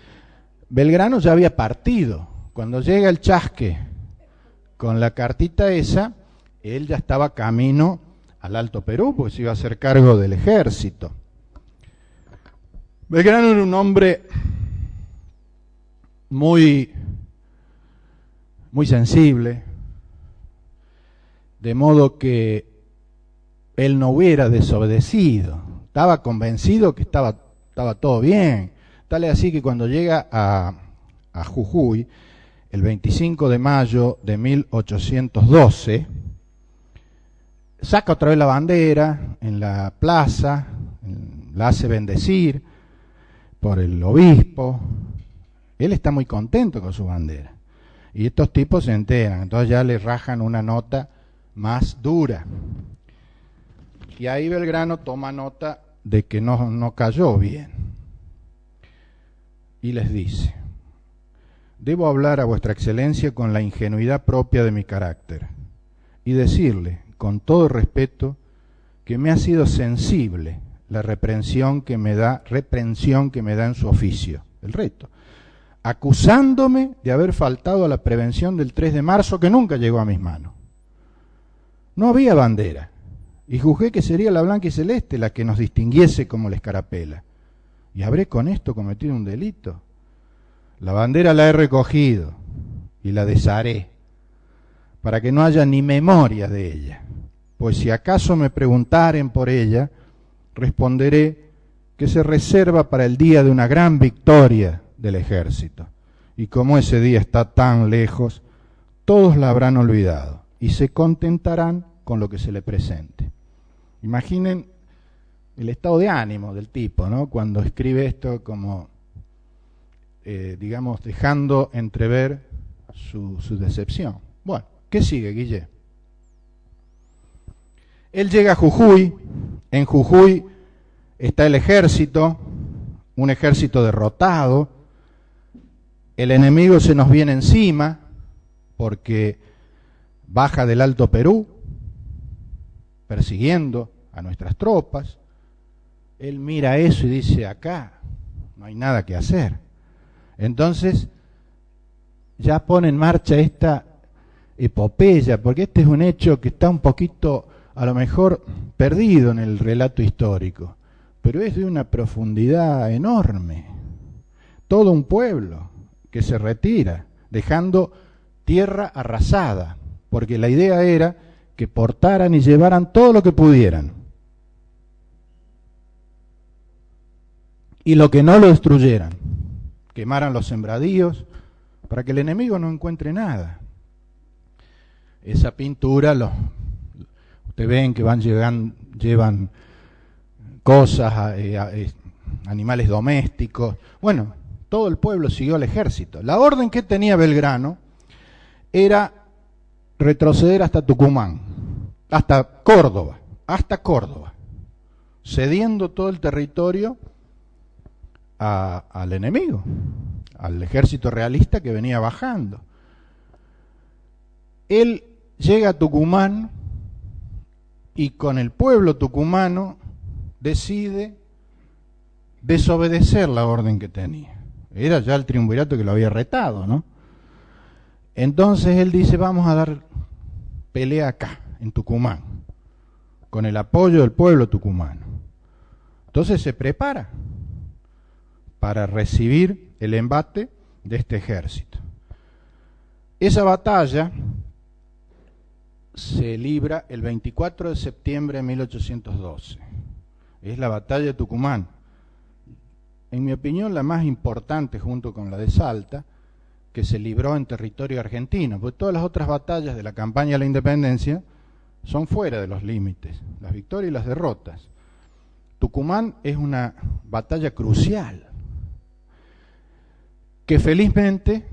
Belgrano ya había partido. Cuando llega el Chasque con la cartita esa, él ya estaba camino al Alto Perú, porque se iba a hacer cargo del ejército. Belgrano era un hombre muy sensible, de modo que él no hubiera desobedecido. Estaba convencido que estaba todo bien. Tal es así que cuando llega a Jujuy, el 25 de mayo de 1812, saca otra vez la bandera en la plaza, la hace bendecir por el obispo. Él está muy contento con su bandera. Y estos tipos se enteran, entonces ya le rajan una nota más dura. Y ahí Belgrano toma nota de que no cayó bien. Y les dice: debo hablar a vuestra excelencia con la ingenuidad propia de mi carácter y decirle, con todo respeto, que me ha sido sensible la reprensión que me da en su oficio, el reto, acusándome de haber faltado a la prevención del 3 de marzo que nunca llegó a mis manos. No había bandera, y juzgué que sería la blanca y celeste la que nos distinguiese como la escarapela. ¿Y habré con esto cometido un delito? La bandera la he recogido y la desharé, para que no haya ni memoria de ella, pues si acaso me preguntaren por ella, responderé que se reserva para el día de una gran victoria del ejército, y como ese día está tan lejos, todos la habrán olvidado y se contentarán con lo que se le presente. Imaginen el estado de ánimo del tipo, ¿no?, cuando escribe esto, como digamos, dejando entrever su decepción. Bueno, ¿qué sigue, Guille? Él llega a Jujuy. En Jujuy está el ejército, un ejército derrotado. El enemigo se nos viene encima porque baja del Alto Perú persiguiendo a nuestras tropas. Él mira eso y dice: acá no hay nada que hacer. Entonces ya pone en marcha esta epopeya, porque este es un hecho que está un poquito, a lo mejor, perdido en el relato histórico, pero es de una profundidad enorme. Todo un pueblo que se retira, dejando tierra arrasada, porque la idea era que portaran y llevaran todo lo que pudieran, y lo que no lo destruyeran, quemaran los sembradíos, para que el enemigo no encuentre nada. Esa pintura, ustedes ven que llevan cosas, animales domésticos. Bueno, todo el pueblo siguió al ejército. La orden que tenía Belgrano era retroceder hasta Tucumán, hasta Córdoba, cediendo todo el territorio al enemigo, al ejército realista que venía bajando. Él llega a Tucumán y con el pueblo tucumano decide desobedecer la orden que tenía. Era ya el triunvirato que lo había retado, ¿no? Entonces él dice: vamos a dar pelea acá, en Tucumán, con el apoyo del pueblo tucumano. Entonces se prepara para recibir el embate de este ejército. Esa batalla se libra el 24 de septiembre de 1812. Es la batalla de Tucumán. En mi opinión, la más importante junto con la de Salta, que se libró en territorio argentino, porque todas las otras batallas de la campaña de la independencia son fuera de los límites, las victorias y las derrotas. Tucumán es una batalla crucial, que felizmente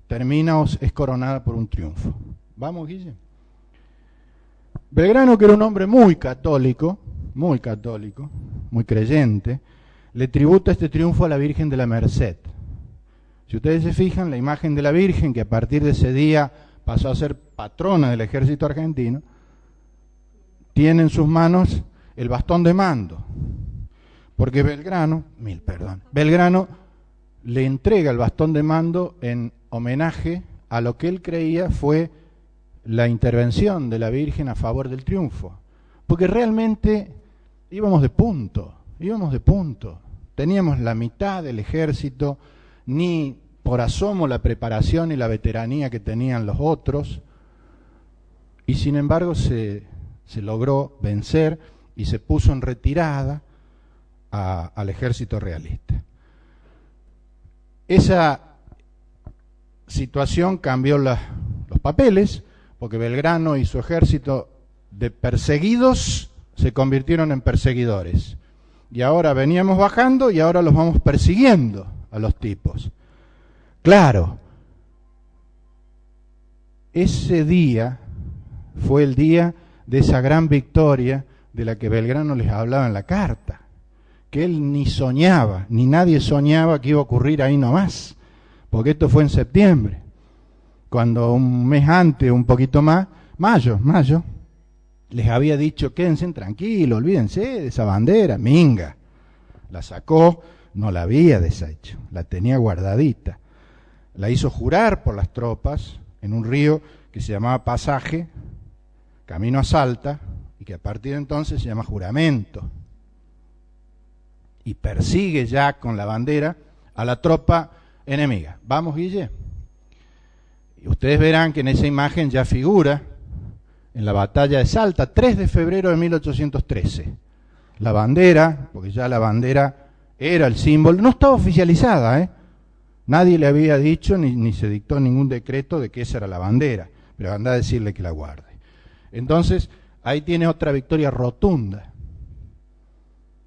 termina o es coronada por un triunfo. Vamos, Guille. Belgrano, que era un hombre muy católico, muy creyente, le tributa este triunfo a la Virgen de la Merced. Si ustedes se fijan, la imagen de la Virgen, que a partir de ese día pasó a ser patrona del ejército argentino, tiene en sus manos el bastón de mando, porque Belgrano le entrega el bastón de mando en homenaje a lo que él creía fue la intervención de la Virgen a favor del triunfo, porque realmente íbamos de punto, teníamos la mitad del ejército, ni por asomo la preparación y la veteranía que tenían los otros, y sin embargo se logró vencer y se puso en retirada al ejército realista. Esa situación cambió los papeles, porque Belgrano y su ejército de perseguidos se convirtieron en perseguidores. Y ahora veníamos bajando y ahora los vamos persiguiendo a los tipos. Claro, ese día fue el día de esa gran victoria de la que Belgrano les hablaba en la carta, que él ni soñaba, ni nadie soñaba que iba a ocurrir ahí nomás, porque esto fue en septiembre, cuando un mes antes, un poquito más, mayo, les había dicho, quédense tranquilos, olvídense de esa bandera, minga. La sacó, no la había deshecho, la tenía guardadita. La hizo jurar por las tropas en un río que se llamaba Pasaje, camino a Salta, y que a partir de entonces se llama Juramento. Y persigue ya con la bandera a la tropa enemiga. Vamos, Guille. Y ustedes verán que en esa imagen ya figura en la batalla de Salta, 3 de febrero de 1813. La bandera, porque ya la bandera era el símbolo, no estaba oficializada, nadie le había dicho ni se dictó ningún decreto de que esa era la bandera, pero anda a decirle que la guarde. Entonces, ahí tiene otra victoria rotunda.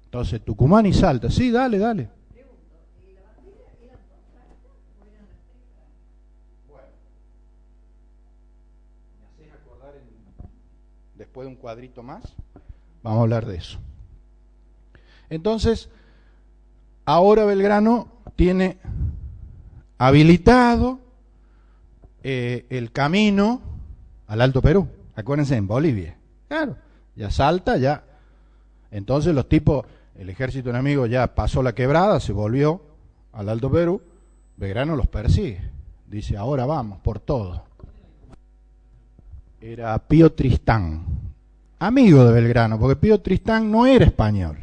Entonces, Tucumán y Salta, sí, dale. Después de un cuadrito más, vamos a hablar de eso. Entonces, ahora Belgrano tiene habilitado el camino al Alto Perú. Acuérdense, en Bolivia. Claro, ya Salta, ya. Entonces los tipos, el ejército enemigo ya pasó la quebrada, se volvió al Alto Perú. Belgrano los persigue. Dice, ahora vamos, por todo. Era Pío Tristán, amigo de Belgrano, porque Pío Tristán no era español,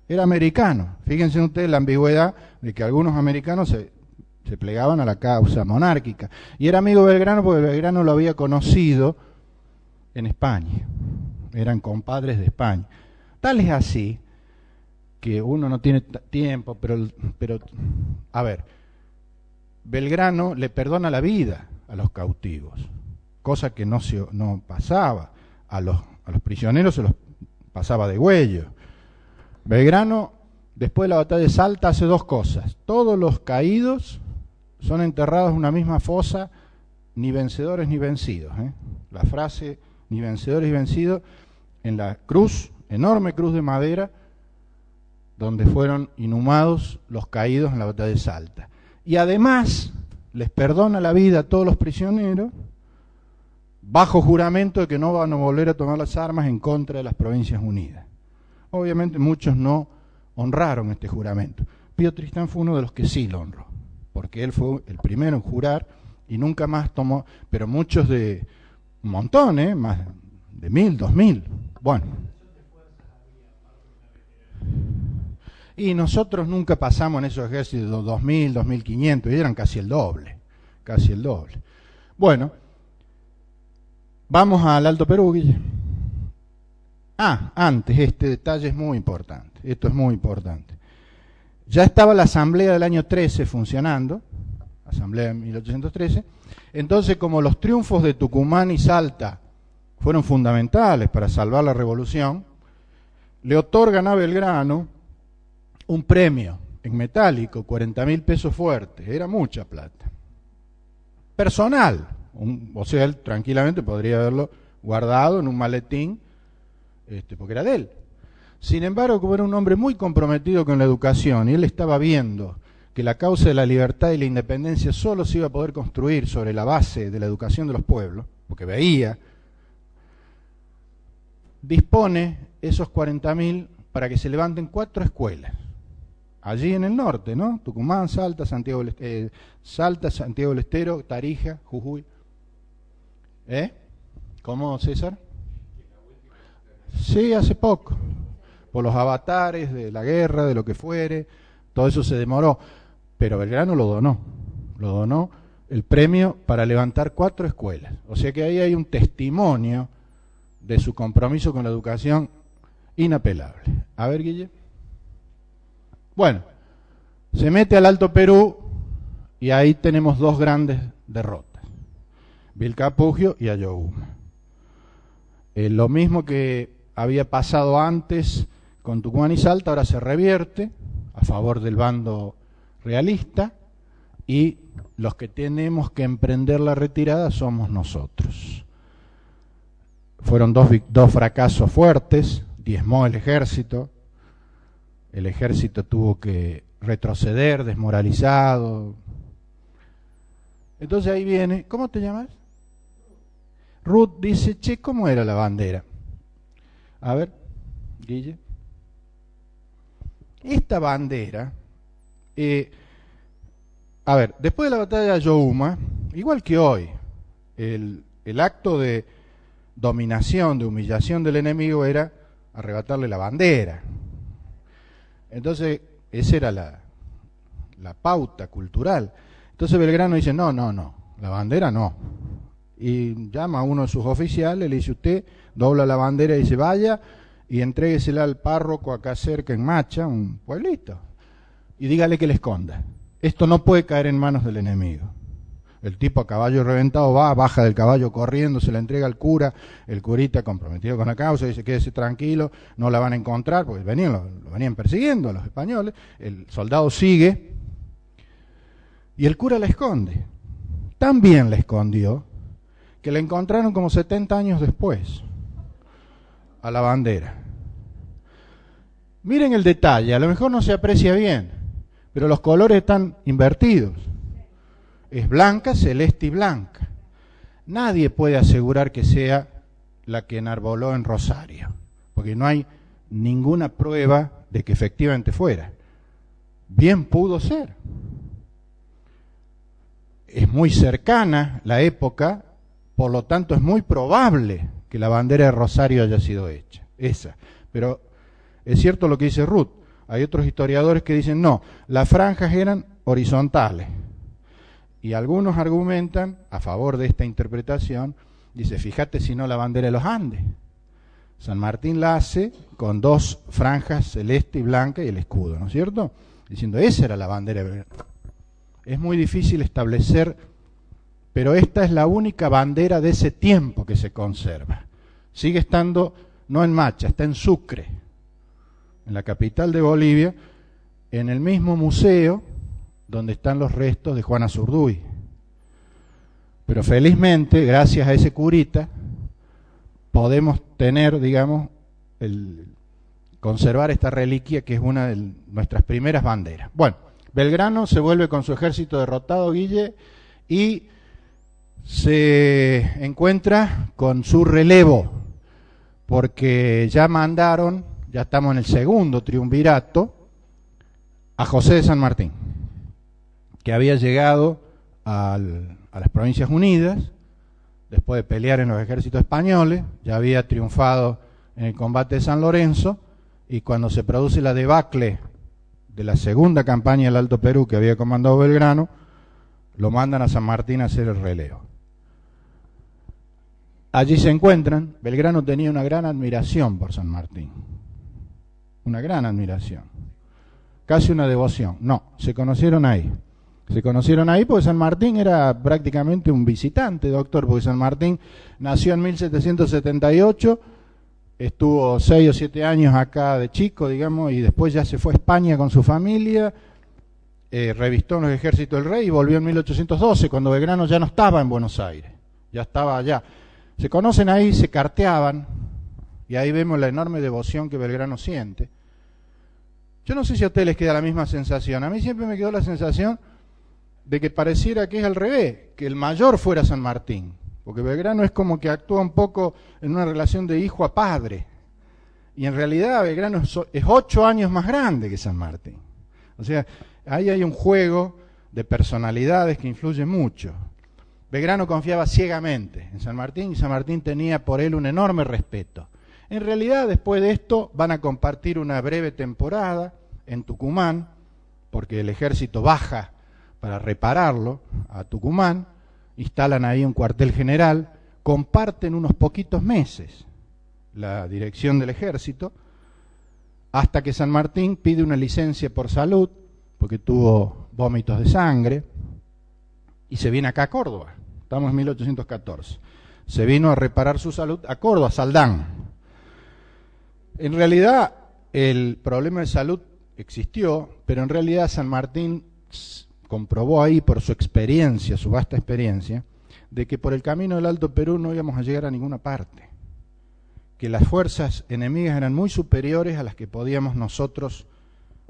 era americano. Fíjense ustedes la ambigüedad de que algunos americanos se plegaban a la causa monárquica. Y era amigo de Belgrano porque Belgrano lo había conocido en España, eran compadres de España. Tal es así que uno no tiene tiempo, pero a ver, Belgrano le perdona la vida a los cautivos, cosa que no pasaba. A los prisioneros se los pasaba de huello. Belgrano, después de la batalla de Salta, hace dos cosas. Todos los caídos son enterrados en una misma fosa, ni vencedores ni vencidos. La frase, ni vencedores ni vencidos, en la cruz, enorme cruz de madera, donde fueron inhumados los caídos en la batalla de Salta. Y además, les perdona la vida a todos los prisioneros, bajo juramento de que no van a volver a tomar las armas en contra de las Provincias Unidas. Obviamente muchos no honraron este juramento. Pío Tristán fue uno de los que sí lo honró, porque él fue el primero en jurar y nunca más tomó, pero muchos de un montón, más de 1000, 2000. Bueno. Y nosotros nunca pasamos en esos ejércitos 2000, 2500, y eran casi el doble. Bueno, Vamos al Alto Perú, Guille. Antes, este detalle es muy importante. Esto es muy importante. Ya estaba la asamblea del año 13 funcionando, asamblea de 1813. Entonces, como los triunfos de Tucumán y Salta fueron fundamentales para salvar la revolución, le otorgan a Belgrano un premio en metálico, 40.000 pesos fuertes, era mucha plata. Personal, o sea, él tranquilamente podría haberlo guardado en un maletín, porque era de él. Sin embargo, como era un hombre muy comprometido con la educación, y él estaba viendo que la causa de la libertad y la independencia solo se iba a poder construir sobre la base de la educación de los pueblos, porque veía, dispone esos 40.000 para que se levanten 4 escuelas. Allí en el norte, ¿no? Tucumán, Salta, Santiago del Estero, Tarija, Jujuy. ¿Cómo, César? Sí, hace poco. Por los avatares de la guerra, de lo que fuere, todo eso se demoró. Pero Belgrano lo donó el premio para levantar 4 escuelas. O sea que ahí hay un testimonio de su compromiso con la educación inapelable. A ver, Guille. Bueno, se mete al Alto Perú y ahí tenemos 2 grandes derrotas, Vilcapugio y Ayohuma. Lo mismo que había pasado antes con Tucumán y Salta, ahora se revierte a favor del bando realista y los que tenemos que emprender la retirada somos nosotros. Fueron 2 fracasos fuertes, diezmó el ejército tuvo que retroceder, desmoralizado. Entonces ahí viene, ¿cómo te llamas? Ruth dice, che, ¿cómo era la bandera? A ver, Guille. Esta bandera, a ver, después de la batalla de Ayohuma, igual que hoy, el acto de dominación, de humillación del enemigo era arrebatarle la bandera. Entonces, esa era la pauta cultural. Entonces Belgrano dice, no, la bandera no. Y llama a uno de sus oficiales, le dice, usted dobla la bandera y dice, vaya y entréguesela al párroco acá cerca en Macha, un pueblito, y dígale que le esconda. Esto no puede caer en manos del enemigo. El tipo a caballo reventado baja del caballo corriendo, se la entrega al cura, el curita comprometido con la causa dice, quédese tranquilo, no la van a encontrar, porque lo venían persiguiendo a los españoles, el soldado sigue, y el cura la esconde. Tan bien la escondió, que la encontraron como 70 años después, a la bandera. Miren el detalle, a lo mejor no se aprecia bien, pero los colores están invertidos. Es blanca, celeste y blanca. Nadie puede asegurar que sea la que enarboló en Rosario, porque no hay ninguna prueba de que efectivamente fuera. Bien pudo ser. Es muy cercana la época, por lo tanto es muy probable que la bandera de Rosario haya sido hecha, esa. Pero es cierto lo que dice Ruth. Hay otros historiadores que dicen, no, las franjas eran horizontales. Y algunos argumentan a favor de esta interpretación, dice, fíjate si no la bandera de los Andes. San Martín la hace con 2 franjas, celeste y blanca, y el escudo, ¿no es cierto? Diciendo, esa era la bandera. Es muy difícil establecer, pero esta es la única bandera de ese tiempo que se conserva. Sigue estando, no en Macha, está en Sucre, en la capital de Bolivia, en el mismo museo donde están los restos de Juan Azurduy. Pero felizmente, gracias a ese curita, podemos tener, digamos, conservar esta reliquia que es una de nuestras primeras banderas. Bueno, Belgrano se vuelve con su ejército derrotado, Guille, y se encuentra con su relevo, porque ya mandaron, ya estamos en el segundo triunvirato, a José de San Martín, que había llegado a las Provincias Unidas, después de pelear en los ejércitos españoles, ya había triunfado en el combate de San Lorenzo, y cuando se produce la debacle de la segunda campaña del Alto Perú que había comandado Belgrano, lo mandan a San Martín a hacer el relevo. allí se encuentran. Belgrano tenía una gran admiración por San Martín, una gran admiración, casi una devoción. No, se conocieron ahí. Se conocieron ahí porque San Martín era prácticamente un visitante, doctor, porque San Martín nació en 1778, estuvo 6 o 7 años acá de chico, digamos, y después ya se fue a España con su familia, revistó en los ejércitos del rey y volvió en 1812, cuando Belgrano ya no estaba en Buenos Aires, ya estaba allá. Se conocen ahí, se carteaban, y ahí vemos la enorme devoción que Belgrano siente. Yo no sé si a ustedes les queda la misma sensación, a mí siempre me quedó la sensación de que pareciera que es al revés, que el mayor fuera San Martín, porque Belgrano es como que actúa un poco en una relación de hijo a padre, y en realidad Belgrano es 8 años más grande que San Martín. O sea, ahí hay un juego de personalidades que influye mucho. Belgrano confiaba ciegamente en San Martín, y San Martín tenía por él un enorme respeto. En realidad, después de esto, van a compartir una breve temporada en Tucumán, porque el ejército baja para repararlo a Tucumán, instalan ahí un cuartel general, comparten unos poquitos meses la dirección del ejército, hasta que San Martín pide una licencia por salud, porque tuvo vómitos de sangre, y se viene acá a Córdoba. Estamos en 1814. Se vino a reparar su salud a Córdoba, a Saldán. En realidad, el problema de salud existió, pero en realidad San Martín comprobó ahí por su experiencia, su vasta experiencia, de que por el camino del Alto Perú no íbamos a llegar a ninguna parte, que las fuerzas enemigas eran muy superiores a las que podíamos nosotros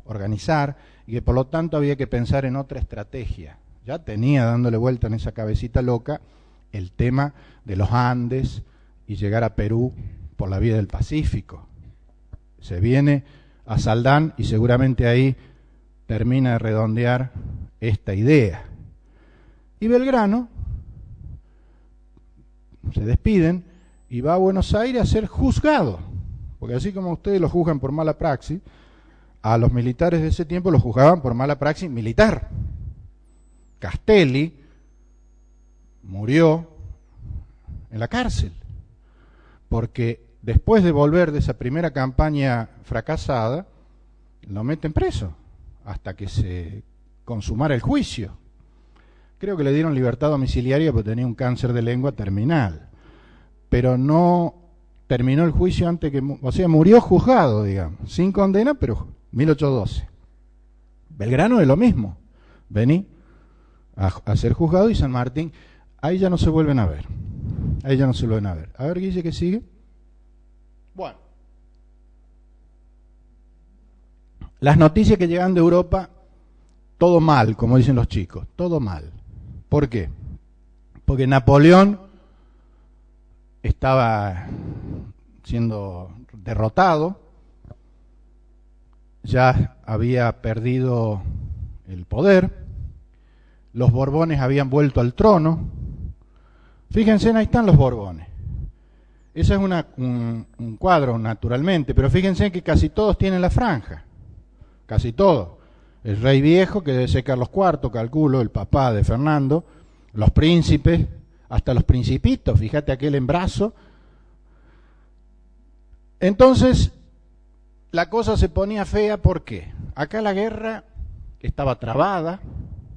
organizar y que por lo tanto había que pensar en otra estrategia. Ya tenía dándole vuelta en esa cabecita loca el tema de los Andes y llegar a Perú por la vía del Pacífico. Se viene a Saldán y seguramente ahí termina de redondear esta idea. Y Belgrano se despiden y va a Buenos Aires a ser juzgado, porque así como ustedes lo juzgan por mala praxis, a los militares de ese tiempo los juzgaban por mala praxis militar. Castelli murió en la cárcel, porque después de volver de esa primera campaña fracasada, lo meten preso hasta que se consumara el juicio. Creo que le dieron libertad domiciliaria porque tenía un cáncer de lengua terminal, pero no terminó el juicio antes que, o sea, murió juzgado, digamos, sin condena, pero 1812. Belgrano es lo mismo, vení a ser juzgado, y San Martín, ahí ya no se vuelven a ver, ahí ya no se vuelven a ver. A ver, Guille, ¿qué sigue? Bueno, las noticias que llegan de Europa, todo mal, como dicen los chicos, todo mal. ¿Por qué? Porque Napoleón estaba siendo derrotado, ya había perdido el poder, los Borbones habían vuelto al trono. Fíjense, ahí están los Borbones. Ese es un cuadro, naturalmente, pero fíjense que casi todos tienen la franja, casi todos. El rey viejo, que debe ser Carlos IV, calculo, el papá de Fernando, los príncipes, hasta los principitos, fíjate aquel en brazo. Entonces, la cosa se ponía fea, ¿por qué? Acá la guerra estaba trabada,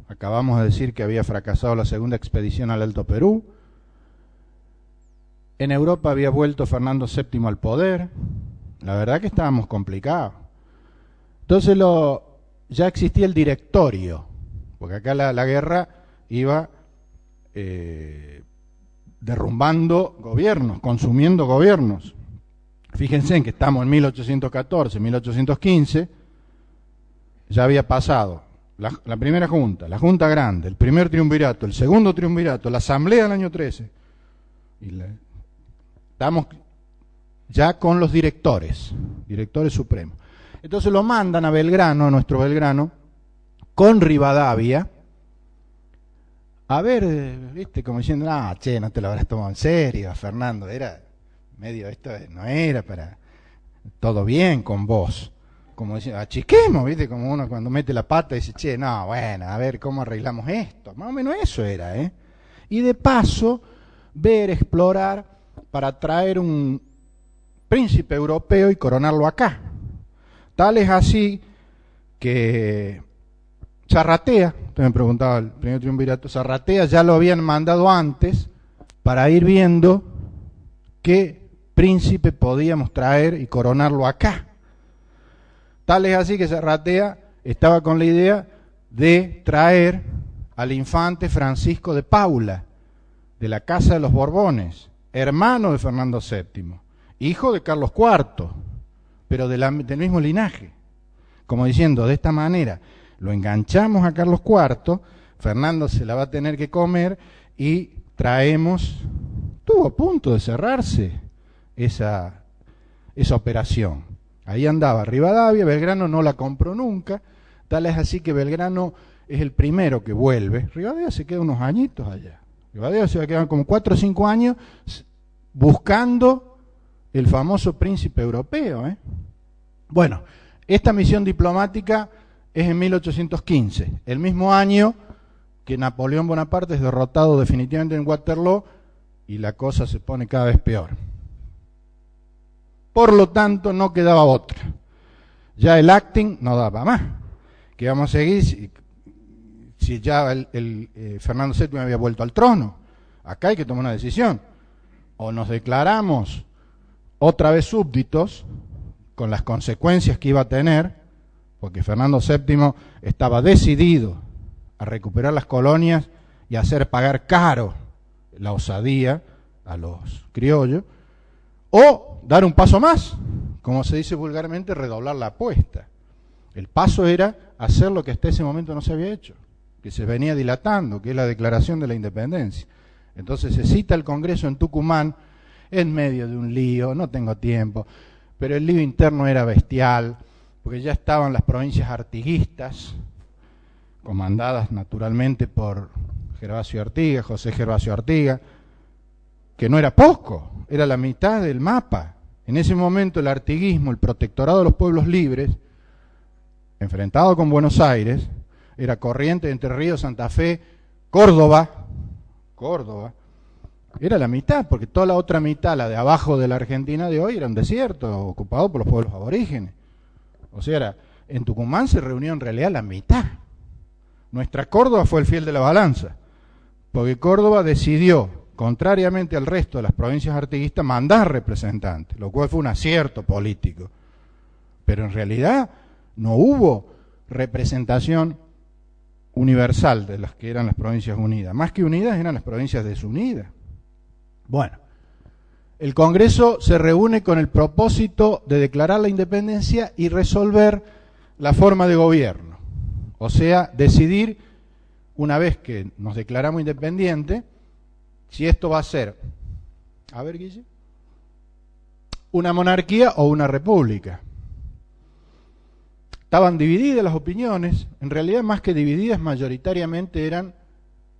acabamos de decir que había fracasado la segunda expedición al Alto Perú, en Europa había vuelto Fernando VII al poder, la verdad que estábamos complicados. Entonces ya existía el directorio, porque acá la guerra iba derrumbando gobiernos, consumiendo gobiernos. Fíjense en que estamos en 1814, 1815, ya había pasado la primera junta, la junta grande, el primer triunvirato, el segundo triunvirato, la asamblea del año 13. Estamos ya con los directores supremos. Entonces lo mandan a Belgrano, a nuestro Belgrano, con Rivadavia, a ver, viste, como diciendo, no, che, no te lo habrás tomado en serio, Fernando, era medio, esto no era para, todo bien con vos, como diciendo, achiquemos, viste, como uno cuando mete la pata dice, che, no, bueno, a ver cómo arreglamos esto, más o menos eso era, Y de paso, ver, explorar para traer un príncipe europeo y coronarlo acá. Tal es así que Zarratea, usted me preguntaba, el primer triunvirato, Zarratea ya lo habían mandado antes para ir viendo qué príncipe podíamos traer y coronarlo acá. Tal es así que Zarratea estaba con la idea de traer al infante Francisco de Paula, de la Casa de los Borbones, hermano de Fernando VII, hijo de Carlos IV, pero del mismo linaje. Como diciendo, de esta manera lo enganchamos a Carlos IV, Fernando se la va a tener que comer y traemos, estuvo a punto de cerrarse esa operación. Ahí andaba Rivadavia, Belgrano no la compró nunca, tal es así que Belgrano es el primero que vuelve. Rivadavia se queda unos añitos allá. Rivadavia se va a quedar como 4 o 5 años buscando el famoso príncipe europeo. Bueno, esta misión diplomática es en 1815, el mismo año que Napoleón Bonaparte es derrotado definitivamente en Waterloo y la cosa se pone cada vez peor. Por lo tanto, no quedaba otra. Ya el acting no daba más. ¿Qué vamos a seguir si ya Fernando VII había vuelto al trono? Acá hay que tomar una decisión. O nos declaramos otra vez súbditos, con las consecuencias que iba a tener, porque Fernando VII estaba decidido a recuperar las colonias y a hacer pagar caro la osadía a los criollos, o dar un paso más, como se dice vulgarmente, redoblar la apuesta. El paso era hacer lo que hasta ese momento no se había hecho, que se venía dilatando, que es la declaración de la independencia. Entonces se cita el Congreso en Tucumán en medio de un lío, no tengo tiempo, pero el lío interno era bestial, porque ya estaban las provincias artiguistas, comandadas naturalmente por Gervasio Artigas, José Gervasio Artigas, que no era poco, era la mitad del mapa. En ese momento el artiguismo, el protectorado de los pueblos libres, enfrentado con Buenos Aires, era Corrientes, Entre Ríos, Santa Fe, Córdoba, era la mitad, porque toda la otra mitad, la de abajo de la Argentina de hoy, era un desierto ocupado por los pueblos aborígenes. O sea, en Tucumán se reunió en realidad la mitad. Nuestra Córdoba fue el fiel de la balanza, porque Córdoba decidió, contrariamente al resto de las provincias artiguistas, mandar representantes, lo cual fue un acierto político. Pero en realidad no hubo representación universal de las que eran las provincias unidas. Más que unidas, eran las provincias desunidas. Bueno, el Congreso se reúne con el propósito de declarar la independencia y resolver la forma de gobierno. O sea, decidir, una vez que nos declaramos independientes, si esto va a ser, a ver, Guille, una monarquía o una república. Estaban divididas las opiniones, en realidad más que divididas, mayoritariamente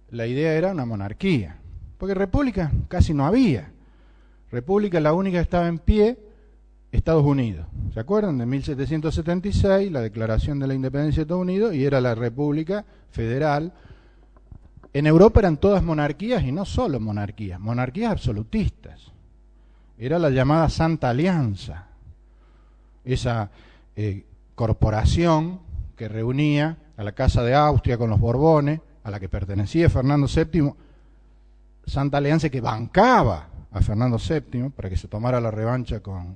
la idea era una monarquía, porque república casi no había. República, la única que estaba en pie, Estados Unidos. ¿Se acuerdan? De 1776, la declaración de la independencia de Estados Unidos, y era la República Federal. En Europa eran todas monarquías, y no solo monarquías, monarquías absolutistas. Era la llamada Santa Alianza, esa corporación que reunía a la Casa de Austria con los Borbones, a la que pertenecía Fernando VII, Santa Alianza que bancaba a Fernando VII para que se tomara la revancha con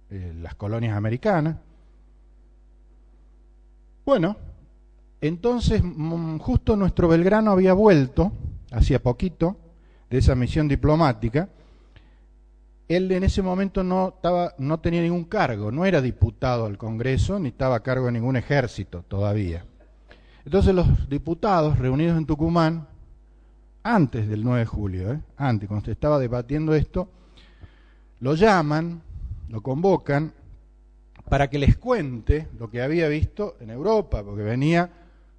las colonias americanas. Bueno, entonces justo nuestro Belgrano había vuelto, hacía poquito, de esa misión diplomática. Él en ese momento no tenía ningún cargo, no era diputado al Congreso, ni estaba a cargo de ningún ejército todavía. Entonces los diputados reunidos en Tucumán, antes del 9 de julio, antes, cuando se estaba debatiendo esto, lo llaman, lo convocan, para que les cuente lo que había visto en Europa, porque venía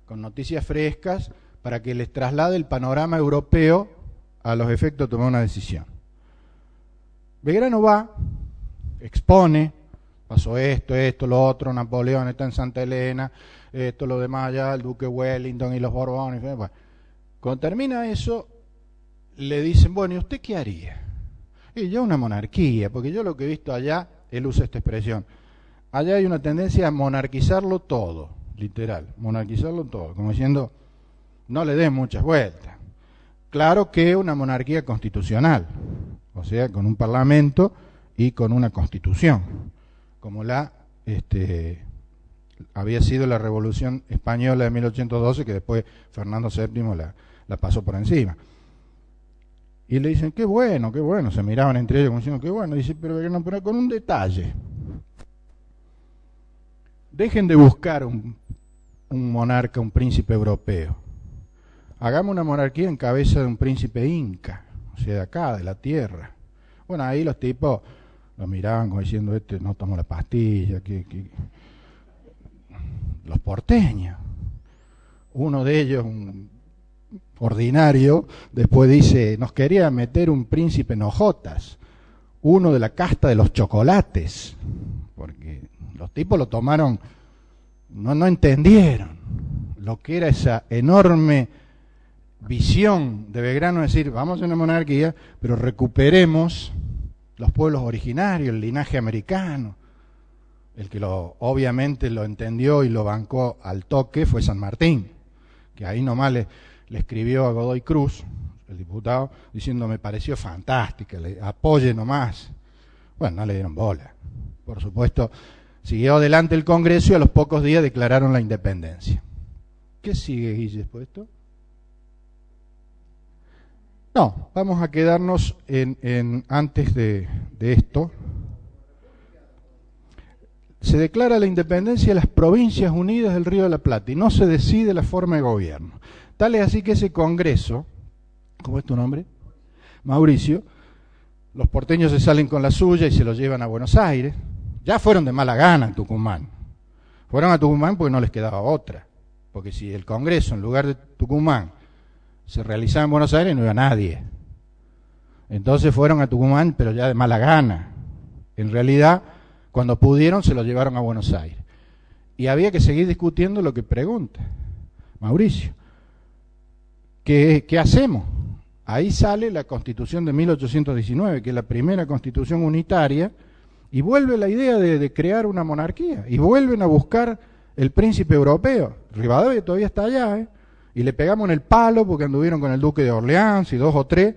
con noticias frescas, para que les traslade el panorama europeo a los efectos de tomar una decisión. Belgrano va, expone, pasó esto, lo otro, Napoleón está en Santa Elena, esto, lo demás allá, el duque Wellington y los Borbones. Bueno, cuando termina eso, le dicen, bueno, ¿y usted qué haría? Y ya una monarquía, porque yo lo que he visto allá, él usa esta expresión, allá hay una tendencia a monarquizarlo todo, literal, monarquizarlo todo, como diciendo, no le den muchas vueltas. Claro que una monarquía constitucional, o sea, con un parlamento y con una constitución, como había sido la Revolución Española de 1812, que después Fernando VII la pasó por encima. Y le dicen, qué bueno, se miraban entre ellos como diciendo, qué bueno, dice, pero con un detalle. Dejen de buscar un monarca, un príncipe europeo. Hagamos una monarquía en cabeza de un príncipe inca, o sea, de acá, de la tierra. Bueno, ahí los tipos lo miraban como diciendo, no tomó la pastilla, los porteños. Uno de ellos, un ordinario, después dice, nos quería meter un príncipe en hojotas, uno de la casta de los chocolates, porque los tipos lo tomaron, no entendieron lo que era esa enorme visión de Belgrano, decir, vamos a una monarquía, pero recuperemos los pueblos originarios, el linaje americano. El que obviamente lo entendió y lo bancó al toque fue San Martín, que ahí nomás le escribió a Godoy Cruz, el diputado, diciendo, me pareció fantástica, apoye nomás. Bueno, no le dieron bola. Por supuesto, siguió adelante el Congreso y a los pocos días declararon la independencia. ¿Qué sigue, Guille, después de esto? No, vamos a quedarnos antes de esto. Se declara la independencia de las Provincias Unidas del Río de la Plata y no se decide la forma de gobierno. Tal es así que ese Congreso, ¿cómo es tu nombre? Mauricio, los porteños se salen con la suya y se lo llevan a Buenos Aires. Ya fueron de mala gana a Tucumán. Fueron a Tucumán porque no les quedaba otra. Porque si el Congreso en lugar de Tucumán se realizaba en Buenos Aires, no iba nadie. Entonces fueron a Tucumán, pero ya de mala gana. En realidad, cuando pudieron, se lo llevaron a Buenos Aires. Y había que seguir discutiendo lo que pregunta Mauricio. ¿Qué hacemos? Ahí sale la Constitución de 1819, que es la primera constitución unitaria, y vuelve la idea de crear una monarquía, y vuelven a buscar el príncipe europeo. Rivadavia todavía está allá, y le pegamos en el palo porque anduvieron con el duque de Orleans y 2 o 3,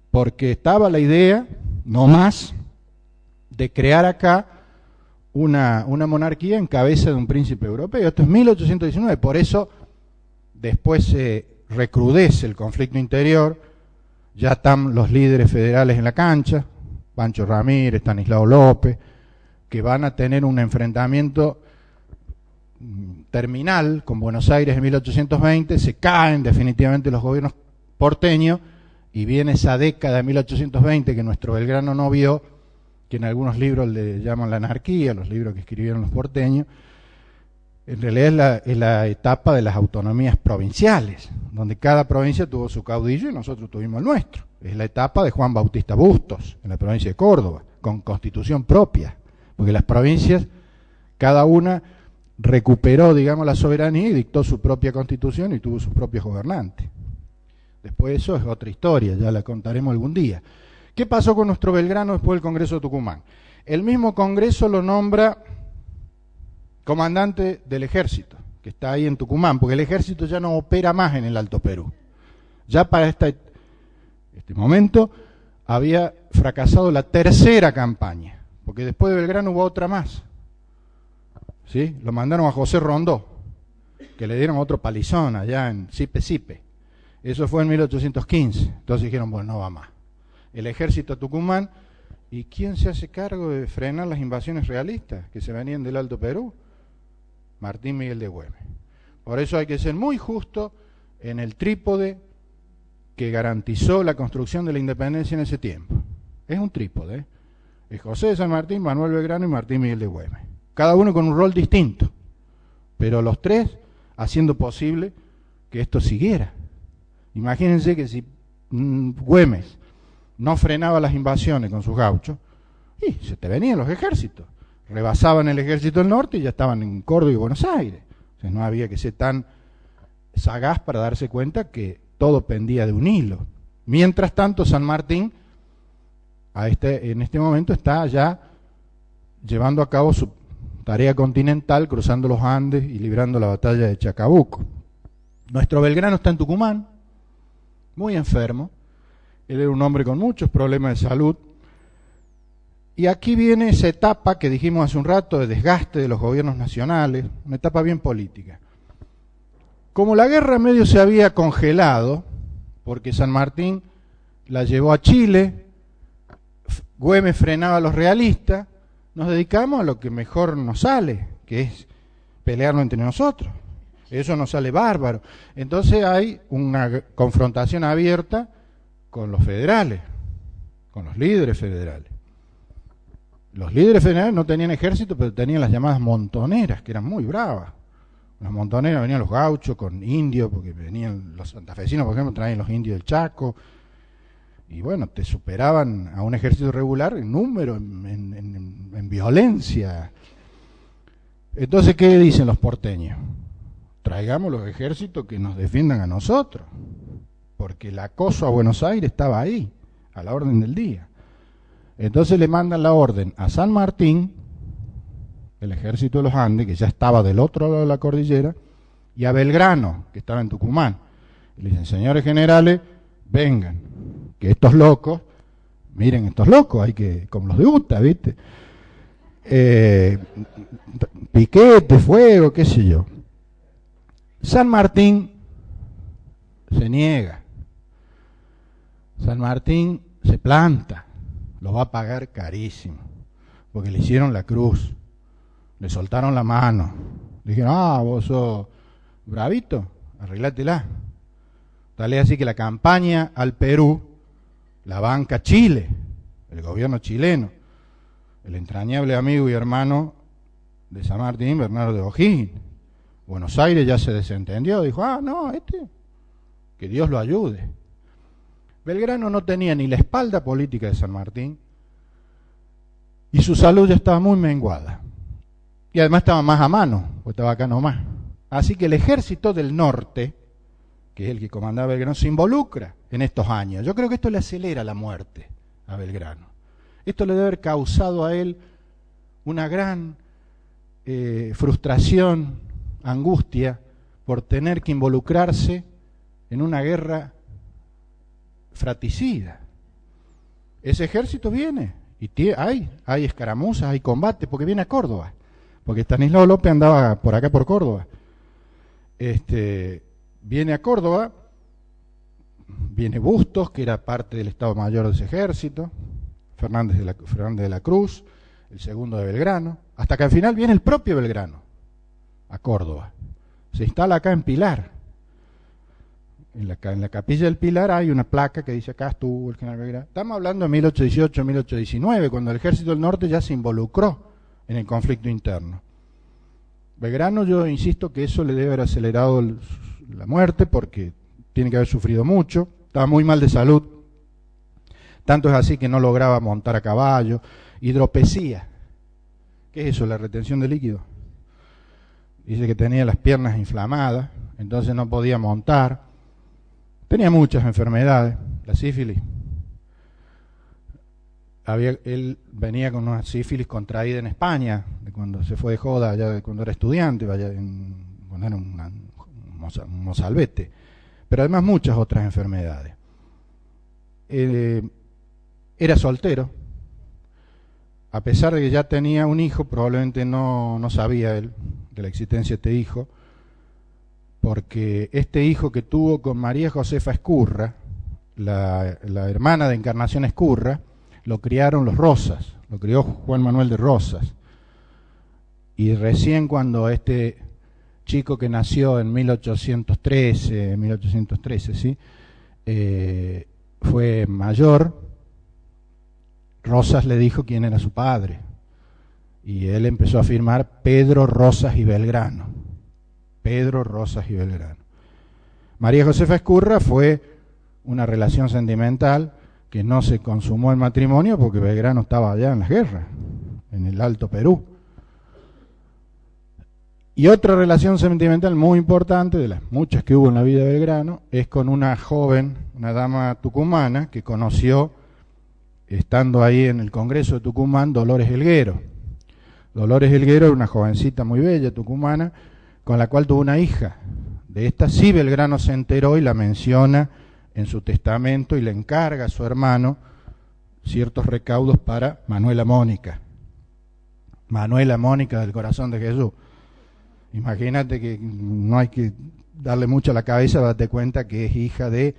porque estaba la idea, no más, de crear acá una monarquía en cabeza de un príncipe europeo. Esto es 1819, por eso después se recrudece el conflicto interior, ya están los líderes federales en la cancha, Pancho Ramírez, Estanislao López, que van a tener un enfrentamiento terminal con Buenos Aires en 1820, se caen definitivamente los gobiernos porteños y viene esa década de 1820 que nuestro Belgrano no vio, que en algunos libros le llaman la anarquía, los libros que escribieron los porteños. En realidad es la etapa de las autonomías provinciales, donde cada provincia tuvo su caudillo y nosotros tuvimos el nuestro. Es la etapa de Juan Bautista Bustos, en la provincia de Córdoba, con constitución propia, porque las provincias, cada una recuperó, digamos, la soberanía y dictó su propia constitución y tuvo sus propios gobernantes. Después eso es otra historia, ya la contaremos algún día. ¿Qué pasó con nuestro Belgrano después del Congreso de Tucumán? El mismo Congreso lo nombra comandante del ejército, que está ahí en Tucumán, porque el ejército ya no opera más en el Alto Perú. Ya para este momento había fracasado la tercera campaña, porque después de Belgrano hubo otra más. ¿Sí? Lo mandaron a José Rondó, que le dieron otro palizón allá en Sipe. Eso fue en 1815. Entonces dijeron, bueno, no va más. El ejército a Tucumán, ¿y quién se hace cargo de frenar las invasiones realistas que se venían del Alto Perú? Martín Miguel de Güemes. Por eso hay que ser muy justo en el trípode que garantizó la construcción de la independencia en ese tiempo. Es un trípode, es José de San Martín, Manuel Belgrano y Martín Miguel de Güemes. Cada uno con un rol distinto, pero los tres haciendo posible que esto siguiera. Imagínense que si Güemes no frenaba las invasiones con sus gauchos, y se te venían los ejércitos. Rebasaban el ejército del norte y ya estaban en Córdoba y Buenos Aires. O sea, no había que ser tan sagaz para darse cuenta que todo pendía de un hilo. Mientras tanto, San Martín en este momento está ya llevando a cabo su tarea continental, cruzando los Andes y librando la batalla de Chacabuco. Nuestro Belgrano está en Tucumán, muy enfermo. Él era un hombre con muchos problemas de salud. Y aquí viene esa etapa que dijimos hace un rato de desgaste de los gobiernos nacionales, una etapa bien política. Como la guerra medio se había congelado, porque San Martín la llevó a Chile, Güemes frenaba a los realistas, nos dedicamos a lo que mejor nos sale, que es pelearnos entre nosotros. Eso nos sale bárbaro. Entonces hay una confrontación abierta con los federales, con los líderes federales. Los líderes federales no tenían ejército, pero tenían las llamadas montoneras, que eran muy bravas. Las montoneras venían los gauchos con indios, porque venían los santafesinos, por ejemplo, traían los indios del Chaco. Y bueno, te superaban a un ejército regular en número, en violencia. Entonces, ¿qué dicen los porteños? Traigamos los ejércitos que nos defiendan a nosotros, porque el acoso a Buenos Aires estaba ahí, a la orden del día. Entonces le mandan la orden a San Martín, el ejército de los Andes, que ya estaba del otro lado de la cordillera, y a Belgrano, que estaba en Tucumán. Y le dicen, señores generales, vengan, que estos locos, miren estos locos, hay que, como los de UTA, ¿viste? Piquete, fuego, qué sé yo. San Martín se niega. San Martín se planta. Lo va a pagar carísimo, porque le hicieron la cruz, le soltaron la mano, le dijeron, vos sos bravito, arreglátela. Tal es así que la campaña al Perú la banca Chile, el gobierno chileno, el entrañable amigo y hermano de San Martín, Bernardo de O'Higgins. Buenos Aires ya se desentendió, dijo, no, que Dios lo ayude. Belgrano no tenía ni la espalda política de San Martín y su salud ya estaba muy menguada. Y además estaba más a mano, porque estaba acá nomás. Así que el ejército del norte, que es el que comandaba Belgrano, se involucra en estos años. Yo creo que esto le acelera la muerte a Belgrano. Esto le debe haber causado a él una gran frustración, angustia, por tener que involucrarse en una guerra fratricida. Ese ejército viene y hay escaramuzas, hay combate, porque viene a Córdoba, porque Estanislao López andaba por acá por Córdoba. Viene a Córdoba, viene Bustos, que era parte del Estado Mayor de ese ejército, Fernández de la Cruz, el segundo de Belgrano, hasta que al final viene el propio Belgrano a Córdoba. Se instala acá en Pilar. En la capilla del Pilar hay una placa que dice acá estuvo el general Belgrano. Estamos hablando de 1818, 1819, cuando el ejército del norte ya se involucró en el conflicto interno. Belgrano, yo insisto que eso le debe haber acelerado la muerte, porque tiene que haber sufrido mucho, estaba muy mal de salud, tanto es así que no lograba montar a caballo. Hidropesía, ¿qué es eso? La retención de líquido. Dice que tenía las piernas inflamadas, entonces no podía montar. Tenía muchas enfermedades, la sífilis. Él venía con una sífilis contraída en España, de cuando se fue de joda, allá de cuando era estudiante, cuando era un mozalbete. Pero además muchas otras enfermedades. Era soltero. A pesar de que ya tenía un hijo, probablemente no sabía él de la existencia de este hijo, porque este hijo que tuvo con María Josefa Escurra, la hermana de Encarnación Escurra, lo criaron los Rosas, lo crió Juan Manuel de Rosas. Y recién cuando este chico que nació en 1813, ¿sí? Fue mayor, Rosas le dijo quién era su padre. Y él empezó a firmar Pedro Rosas y Belgrano. Pedro Rosas y Belgrano. María Josefa Escurra fue una relación sentimental que no se consumó el matrimonio porque Belgrano estaba allá en las guerras, en el Alto Perú. Y otra relación sentimental muy importante, de las muchas que hubo en la vida de Belgrano, es con una joven, una dama tucumana, que conoció estando ahí en el Congreso de Tucumán, Dolores Helguero. Dolores Helguero era una jovencita muy bella tucumana, con la cual tuvo una hija. De esta sí Belgrano se enteró y la menciona en su testamento y le encarga a su hermano ciertos recaudos para Manuela Mónica. Manuela Mónica del Corazón de Jesús. Imagínate que no hay que darle mucho a la cabeza, date cuenta que es hija de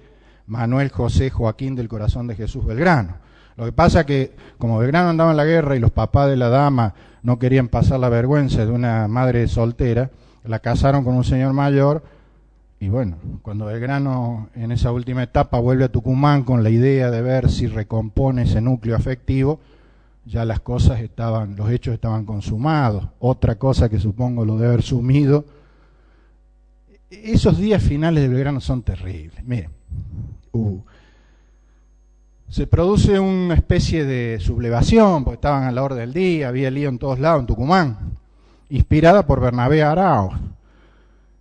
Manuel José Joaquín del Corazón de Jesús Belgrano. Lo que pasa es que como Belgrano andaba en la guerra y los papás de la dama no querían pasar la vergüenza de una madre soltera, la casaron con un señor mayor y bueno, cuando Belgrano en esa última etapa vuelve a Tucumán con la idea de ver si recompone ese núcleo afectivo, ya las cosas estaban, los hechos estaban consumados. Otra cosa que supongo lo de haber sumido. Esos días finales de Belgrano son terribles. Miren, se produce una especie de sublevación, porque estaban a la orden del día, había lío en todos lados en Tucumán, inspirada por Bernabé Arauz.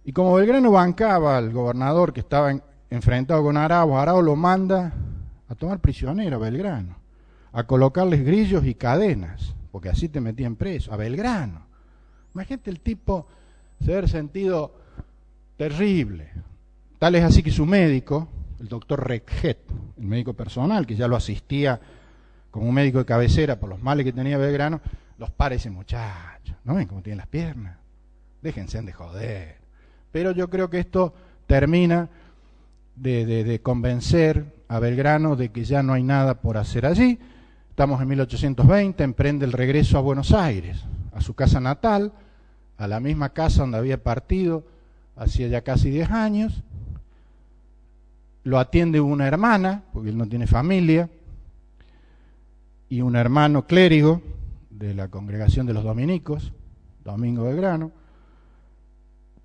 Y como Belgrano bancaba al gobernador que estaba enfrentado con Arauz, Arauz lo manda a tomar prisionero a Belgrano, a colocarles grillos y cadenas, porque así te metían preso, a Belgrano. Imagínate el tipo se haber sentido terrible. Tal es así que su médico, el doctor Regget, el médico personal, que ya lo asistía como un médico de cabecera por los males que tenía Belgrano, los para y dice, muchachos, ¿no ven cómo tienen las piernas? Déjense de joder. Pero yo creo que esto termina de convencer a Belgrano de que ya no hay nada por hacer allí. Estamos en 1820, emprende el regreso a Buenos Aires, a su casa natal, a la misma casa donde había partido hacía ya casi 10 años. Lo atiende una hermana, porque él no tiene familia, y un hermano clérigo de la congregación de los dominicos, Domingo Belgrano.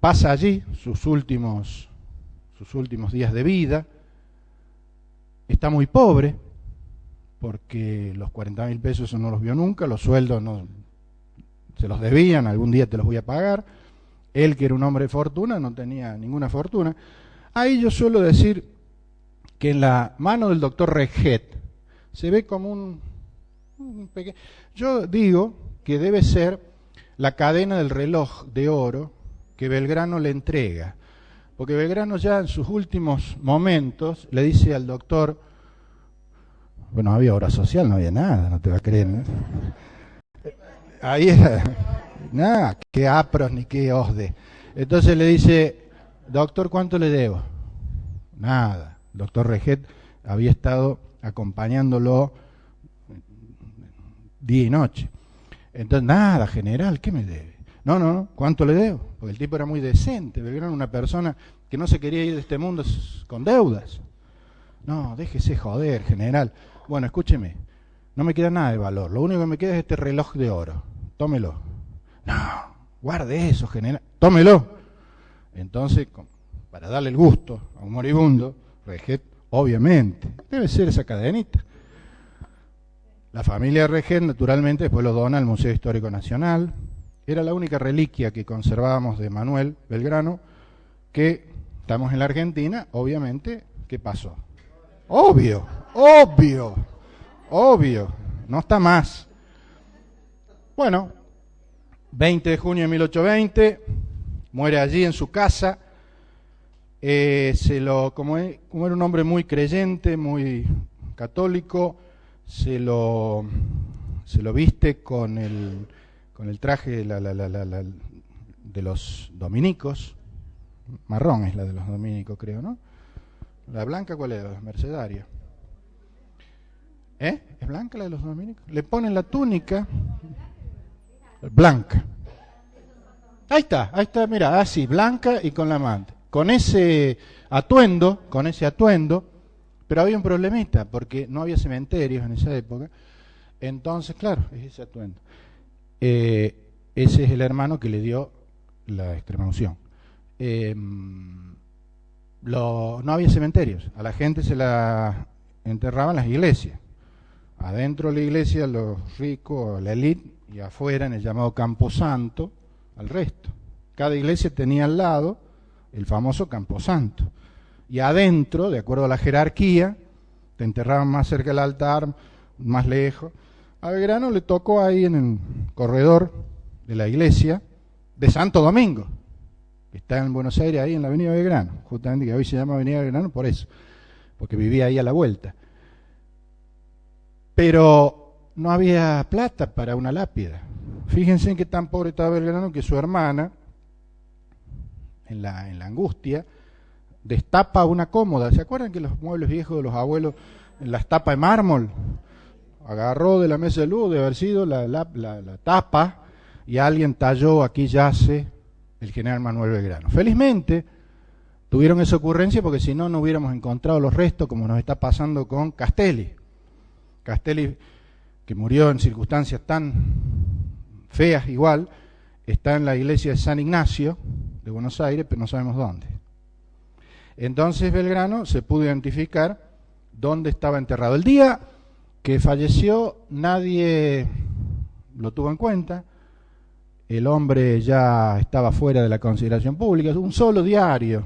Pasa allí sus últimos días de vida. Está muy pobre, porque los 40.000 pesos no los vio nunca, los sueldos no se los debían, algún día te los voy a pagar. Él, que era un hombre de fortuna, no tenía ninguna fortuna. Ahí yo suelo decir que en la mano del doctor Regget se ve como un pequeño... Yo digo que debe ser la cadena del reloj de oro que Belgrano le entrega, porque Belgrano ya en sus últimos momentos le dice al doctor, bueno, no había obra social, no había nada, no te va a creer, ¿no? Ahí era, nada, qué apros ni qué osde. Entonces le dice, doctor, ¿cuánto le debo? Nada. El doctor Regget había estado acompañándolo día y noche. Entonces, nada, general, ¿qué me debe? No, ¿cuánto le debo? Porque el tipo era muy decente, Belgrano era una persona que no se quería ir de este mundo con deudas. No, déjese joder, general. Bueno, escúcheme, no me queda nada de valor, lo único que me queda es este reloj de oro, tómelo. No, guarde eso, general, tómelo. Entonces, para darle el gusto a un moribundo, Regget, obviamente, debe ser esa cadenita. La familia Regget, naturalmente, después lo dona al Museo Histórico Nacional. Era la única reliquia que conservábamos de Manuel Belgrano, que estamos en la Argentina, obviamente, ¿qué pasó? Obvio, no está más. Bueno, 20 de junio de 1820, muere allí en su casa. Como era un hombre muy creyente, muy católico, se lo viste con el traje de los dominicos, marrón es la de los dominicos, creo, ¿no? ¿La blanca cuál es? La mercedaria. ¿Es blanca la de los dominicos? Le ponen la túnica blanca. Ahí está, mira, así, blanca y con la manta. Con ese atuendo, pero había un problemita, porque no había cementerios en esa época. Entonces, claro, es ese atuendo. Ese es el hermano que le dio la extremaunción. No había cementerios, a la gente se la enterraban en las iglesias. Adentro de la iglesia los ricos, la élite, y afuera en el llamado Camposanto, al resto. Cada iglesia tenía al lado el famoso Camposanto. Y adentro, de acuerdo a la jerarquía, te enterraban más cerca del altar más lejos. A Belgrano le tocó ahí en el corredor de la iglesia de Santo Domingo, que está en Buenos Aires, ahí en la avenida Belgrano, justamente, que hoy se llama avenida Belgrano por eso, porque vivía ahí a la vuelta. Pero no había plata para una lápida. Fíjense en qué tan pobre estaba Belgrano que su hermana, en la angustia, destapa una cómoda. ¿Se acuerdan que los muebles viejos de los abuelos, en las tapas de mármol, agarró de la mesa de luz, de haber sido la tapa, y alguien talló, aquí yace el general Manuel Belgrano? Felizmente tuvieron esa ocurrencia, porque si no, no hubiéramos encontrado los restos, como nos está pasando con Castelli. Castelli, que murió en circunstancias tan feas igual, está en la iglesia de San Ignacio de Buenos Aires, pero no sabemos dónde. Entonces Belgrano se pudo identificar dónde estaba enterrado. El día que falleció nadie lo tuvo en cuenta, el hombre ya estaba fuera de la consideración pública. Un solo diario,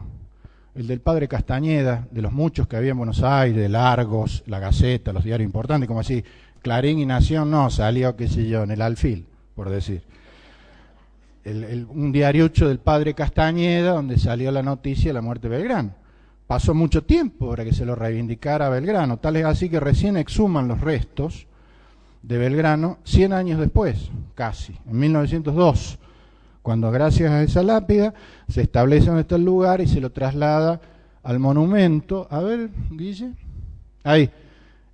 el del padre Castañeda, de los muchos que había en Buenos Aires, el Argos, la Gaceta, los diarios importantes, como así, Clarín y Nación, no, salió, qué sé yo, en el Alfil, por decir. Un diariucho del padre Castañeda, donde salió la noticia de la muerte de Belgrano. Pasó mucho tiempo para que se lo reivindicara a Belgrano, tal es así que recién exhuman los restos de Belgrano 100 años después, casi, en 1902, cuando gracias a esa lápida se establece donde está el lugar y se lo traslada al monumento. A ver, Guille, ahí,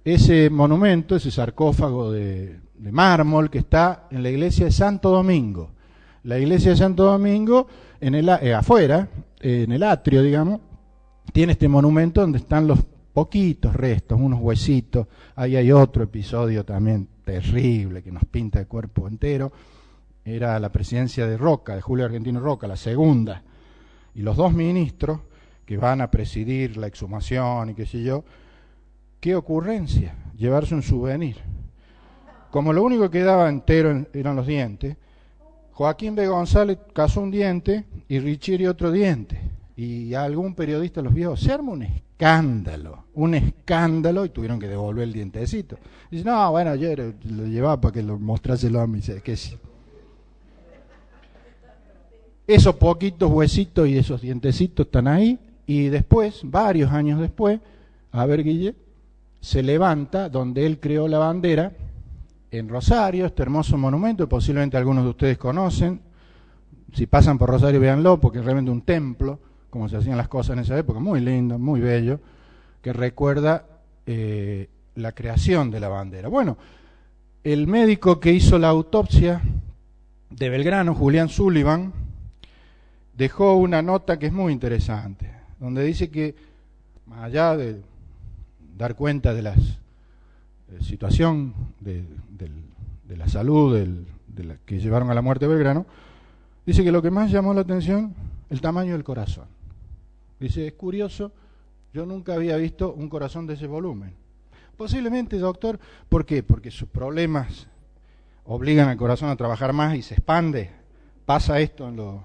ese monumento, ese sarcófago de mármol que está en la iglesia de Santo Domingo. La iglesia de Santo Domingo, afuera, en el atrio, digamos, tiene este monumento donde están los poquitos restos, unos huesitos. Ahí hay otro episodio también terrible que nos pinta el cuerpo entero. Era la presidencia de Roca, de Julio Argentino Roca, la segunda. Y los dos ministros que van a presidir la exhumación y qué sé yo, qué ocurrencia, llevarse un souvenir. Como lo único que quedaba entero eran los dientes, Joaquín B. González cazó un diente y Richieri otro diente. Y algún periodista los vio, se arma un escándalo, y tuvieron que devolver el dientecito. Dice, no, bueno, yo lo llevaba para que lo mostráselo a mí. Que sí. Esos poquitos huesitos y esos dientecitos están ahí, y después, varios años después, a ver, Guille, se levanta donde él creó la bandera, en Rosario, este hermoso monumento, posiblemente algunos de ustedes conocen. Si pasan por Rosario, véanlo, porque es realmente un templo, como se hacían las cosas en esa época, muy lindo, muy bello, que recuerda la creación de la bandera. Bueno, el médico que hizo la autopsia de Belgrano, Julián Sullivan, dejó una nota que es muy interesante, donde dice que, más allá de dar cuenta de la situación de la salud de la que llevaron a la muerte de Belgrano, dice que lo que más llamó la atención, el tamaño del corazón. Dice, es curioso, yo nunca había visto un corazón de ese volumen. Posiblemente, doctor, ¿por qué? Porque sus problemas obligan al corazón a trabajar más y se expande. Pasa esto en los...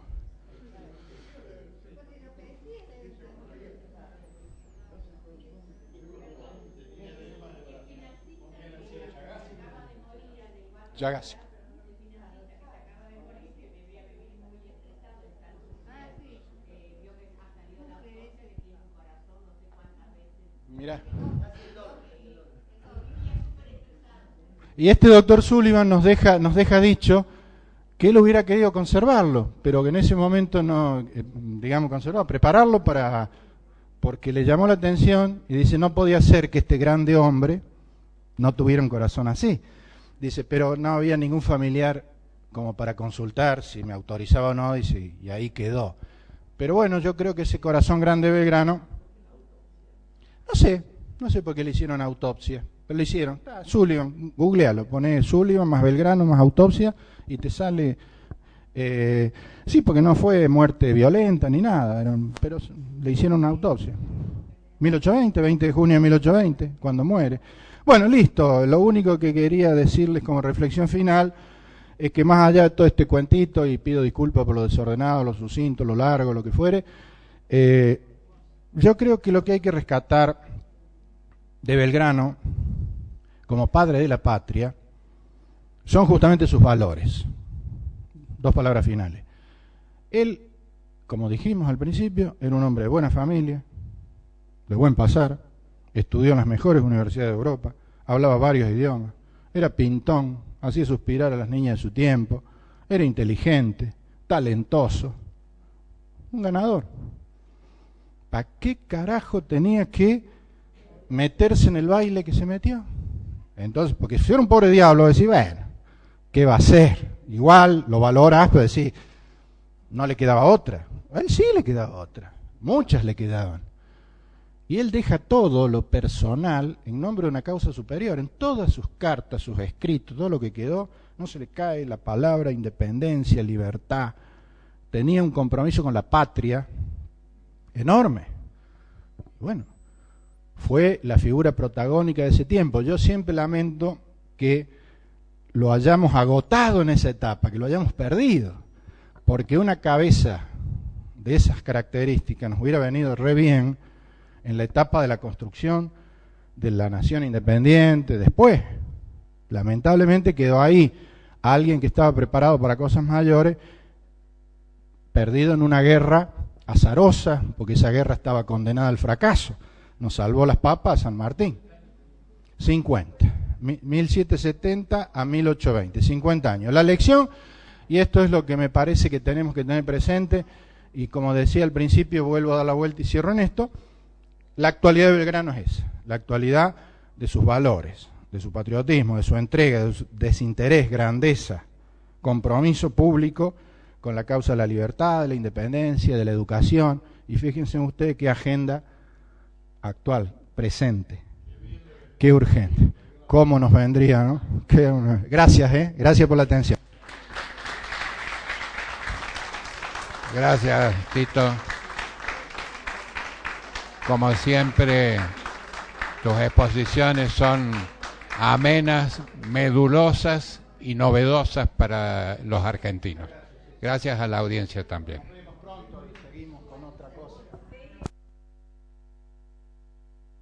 Chagas. Mira. Y este doctor Sullivan nos deja dicho que él hubiera querido conservarlo, pero que en ese momento no, conservarlo, prepararlo porque le llamó la atención y dice, no podía ser que este grande hombre no tuviera un corazón así. Dice, pero no había ningún familiar como para consultar si me autorizaba o no, dice, y ahí quedó. Pero bueno, yo creo que ese corazón grande de Belgrano, no sé por qué le hicieron autopsia, pero le hicieron. Sullivan, googlealo, pone Sullivan más Belgrano más autopsia y te sale. Sí, porque no fue muerte violenta ni nada, pero le hicieron una autopsia. 1820, 20 de junio de 1820, cuando muere. Bueno, listo, lo único que quería decirles como reflexión final es que más allá de todo este cuentito, y pido disculpas por lo desordenado, lo sucinto, lo largo, lo que fuere, yo creo que lo que hay que rescatar de Belgrano, como padre de la patria, son justamente sus valores. Dos palabras finales. Él, como dijimos al principio, era un hombre de buena familia, de buen pasar, estudió en las mejores universidades de Europa, hablaba varios idiomas, era pintón, hacía suspirar a las niñas de su tiempo, era inteligente, talentoso, un ganador. ¿Para qué carajo tenía que meterse en el baile que se metió? Entonces, porque si era un pobre diablo, decís, bueno, ¿qué va a hacer? Igual lo valorás, pero decís, no le quedaba otra. A él sí le quedaba otra, muchas le quedaban. Y él deja todo lo personal en nombre de una causa superior. En todas sus cartas, sus escritos, todo lo que quedó, no se le cae la palabra independencia, libertad. Tenía un compromiso con la patria enorme. Bueno, fue la figura protagónica de ese tiempo. Yo siempre lamento que lo hayamos agotado en esa etapa, que lo hayamos perdido, porque una cabeza de esas características nos hubiera venido re bien en la etapa de la construcción de la nación independiente. Después, lamentablemente quedó ahí alguien que estaba preparado para cosas mayores, perdido en una guerra azarosa, porque esa guerra estaba condenada al fracaso. Nos salvó las papas San Martín. 1770 a 1820, 50 años. La lección, y esto es lo que me parece que tenemos que tener presente, y como decía al principio, vuelvo a dar la vuelta y cierro en esto, la actualidad de Belgrano es esa, la actualidad de sus valores, de su patriotismo, de su entrega, de su desinterés, grandeza, compromiso público con la causa de la libertad, de la independencia, de la educación, y fíjense ustedes qué agenda actual, presente, qué urgente, cómo nos vendría, ¿no? Gracias, gracias por la atención. Gracias, Tito. Como siempre, tus exposiciones son amenas, medulosas y novedosas para los argentinos. Gracias a la audiencia también.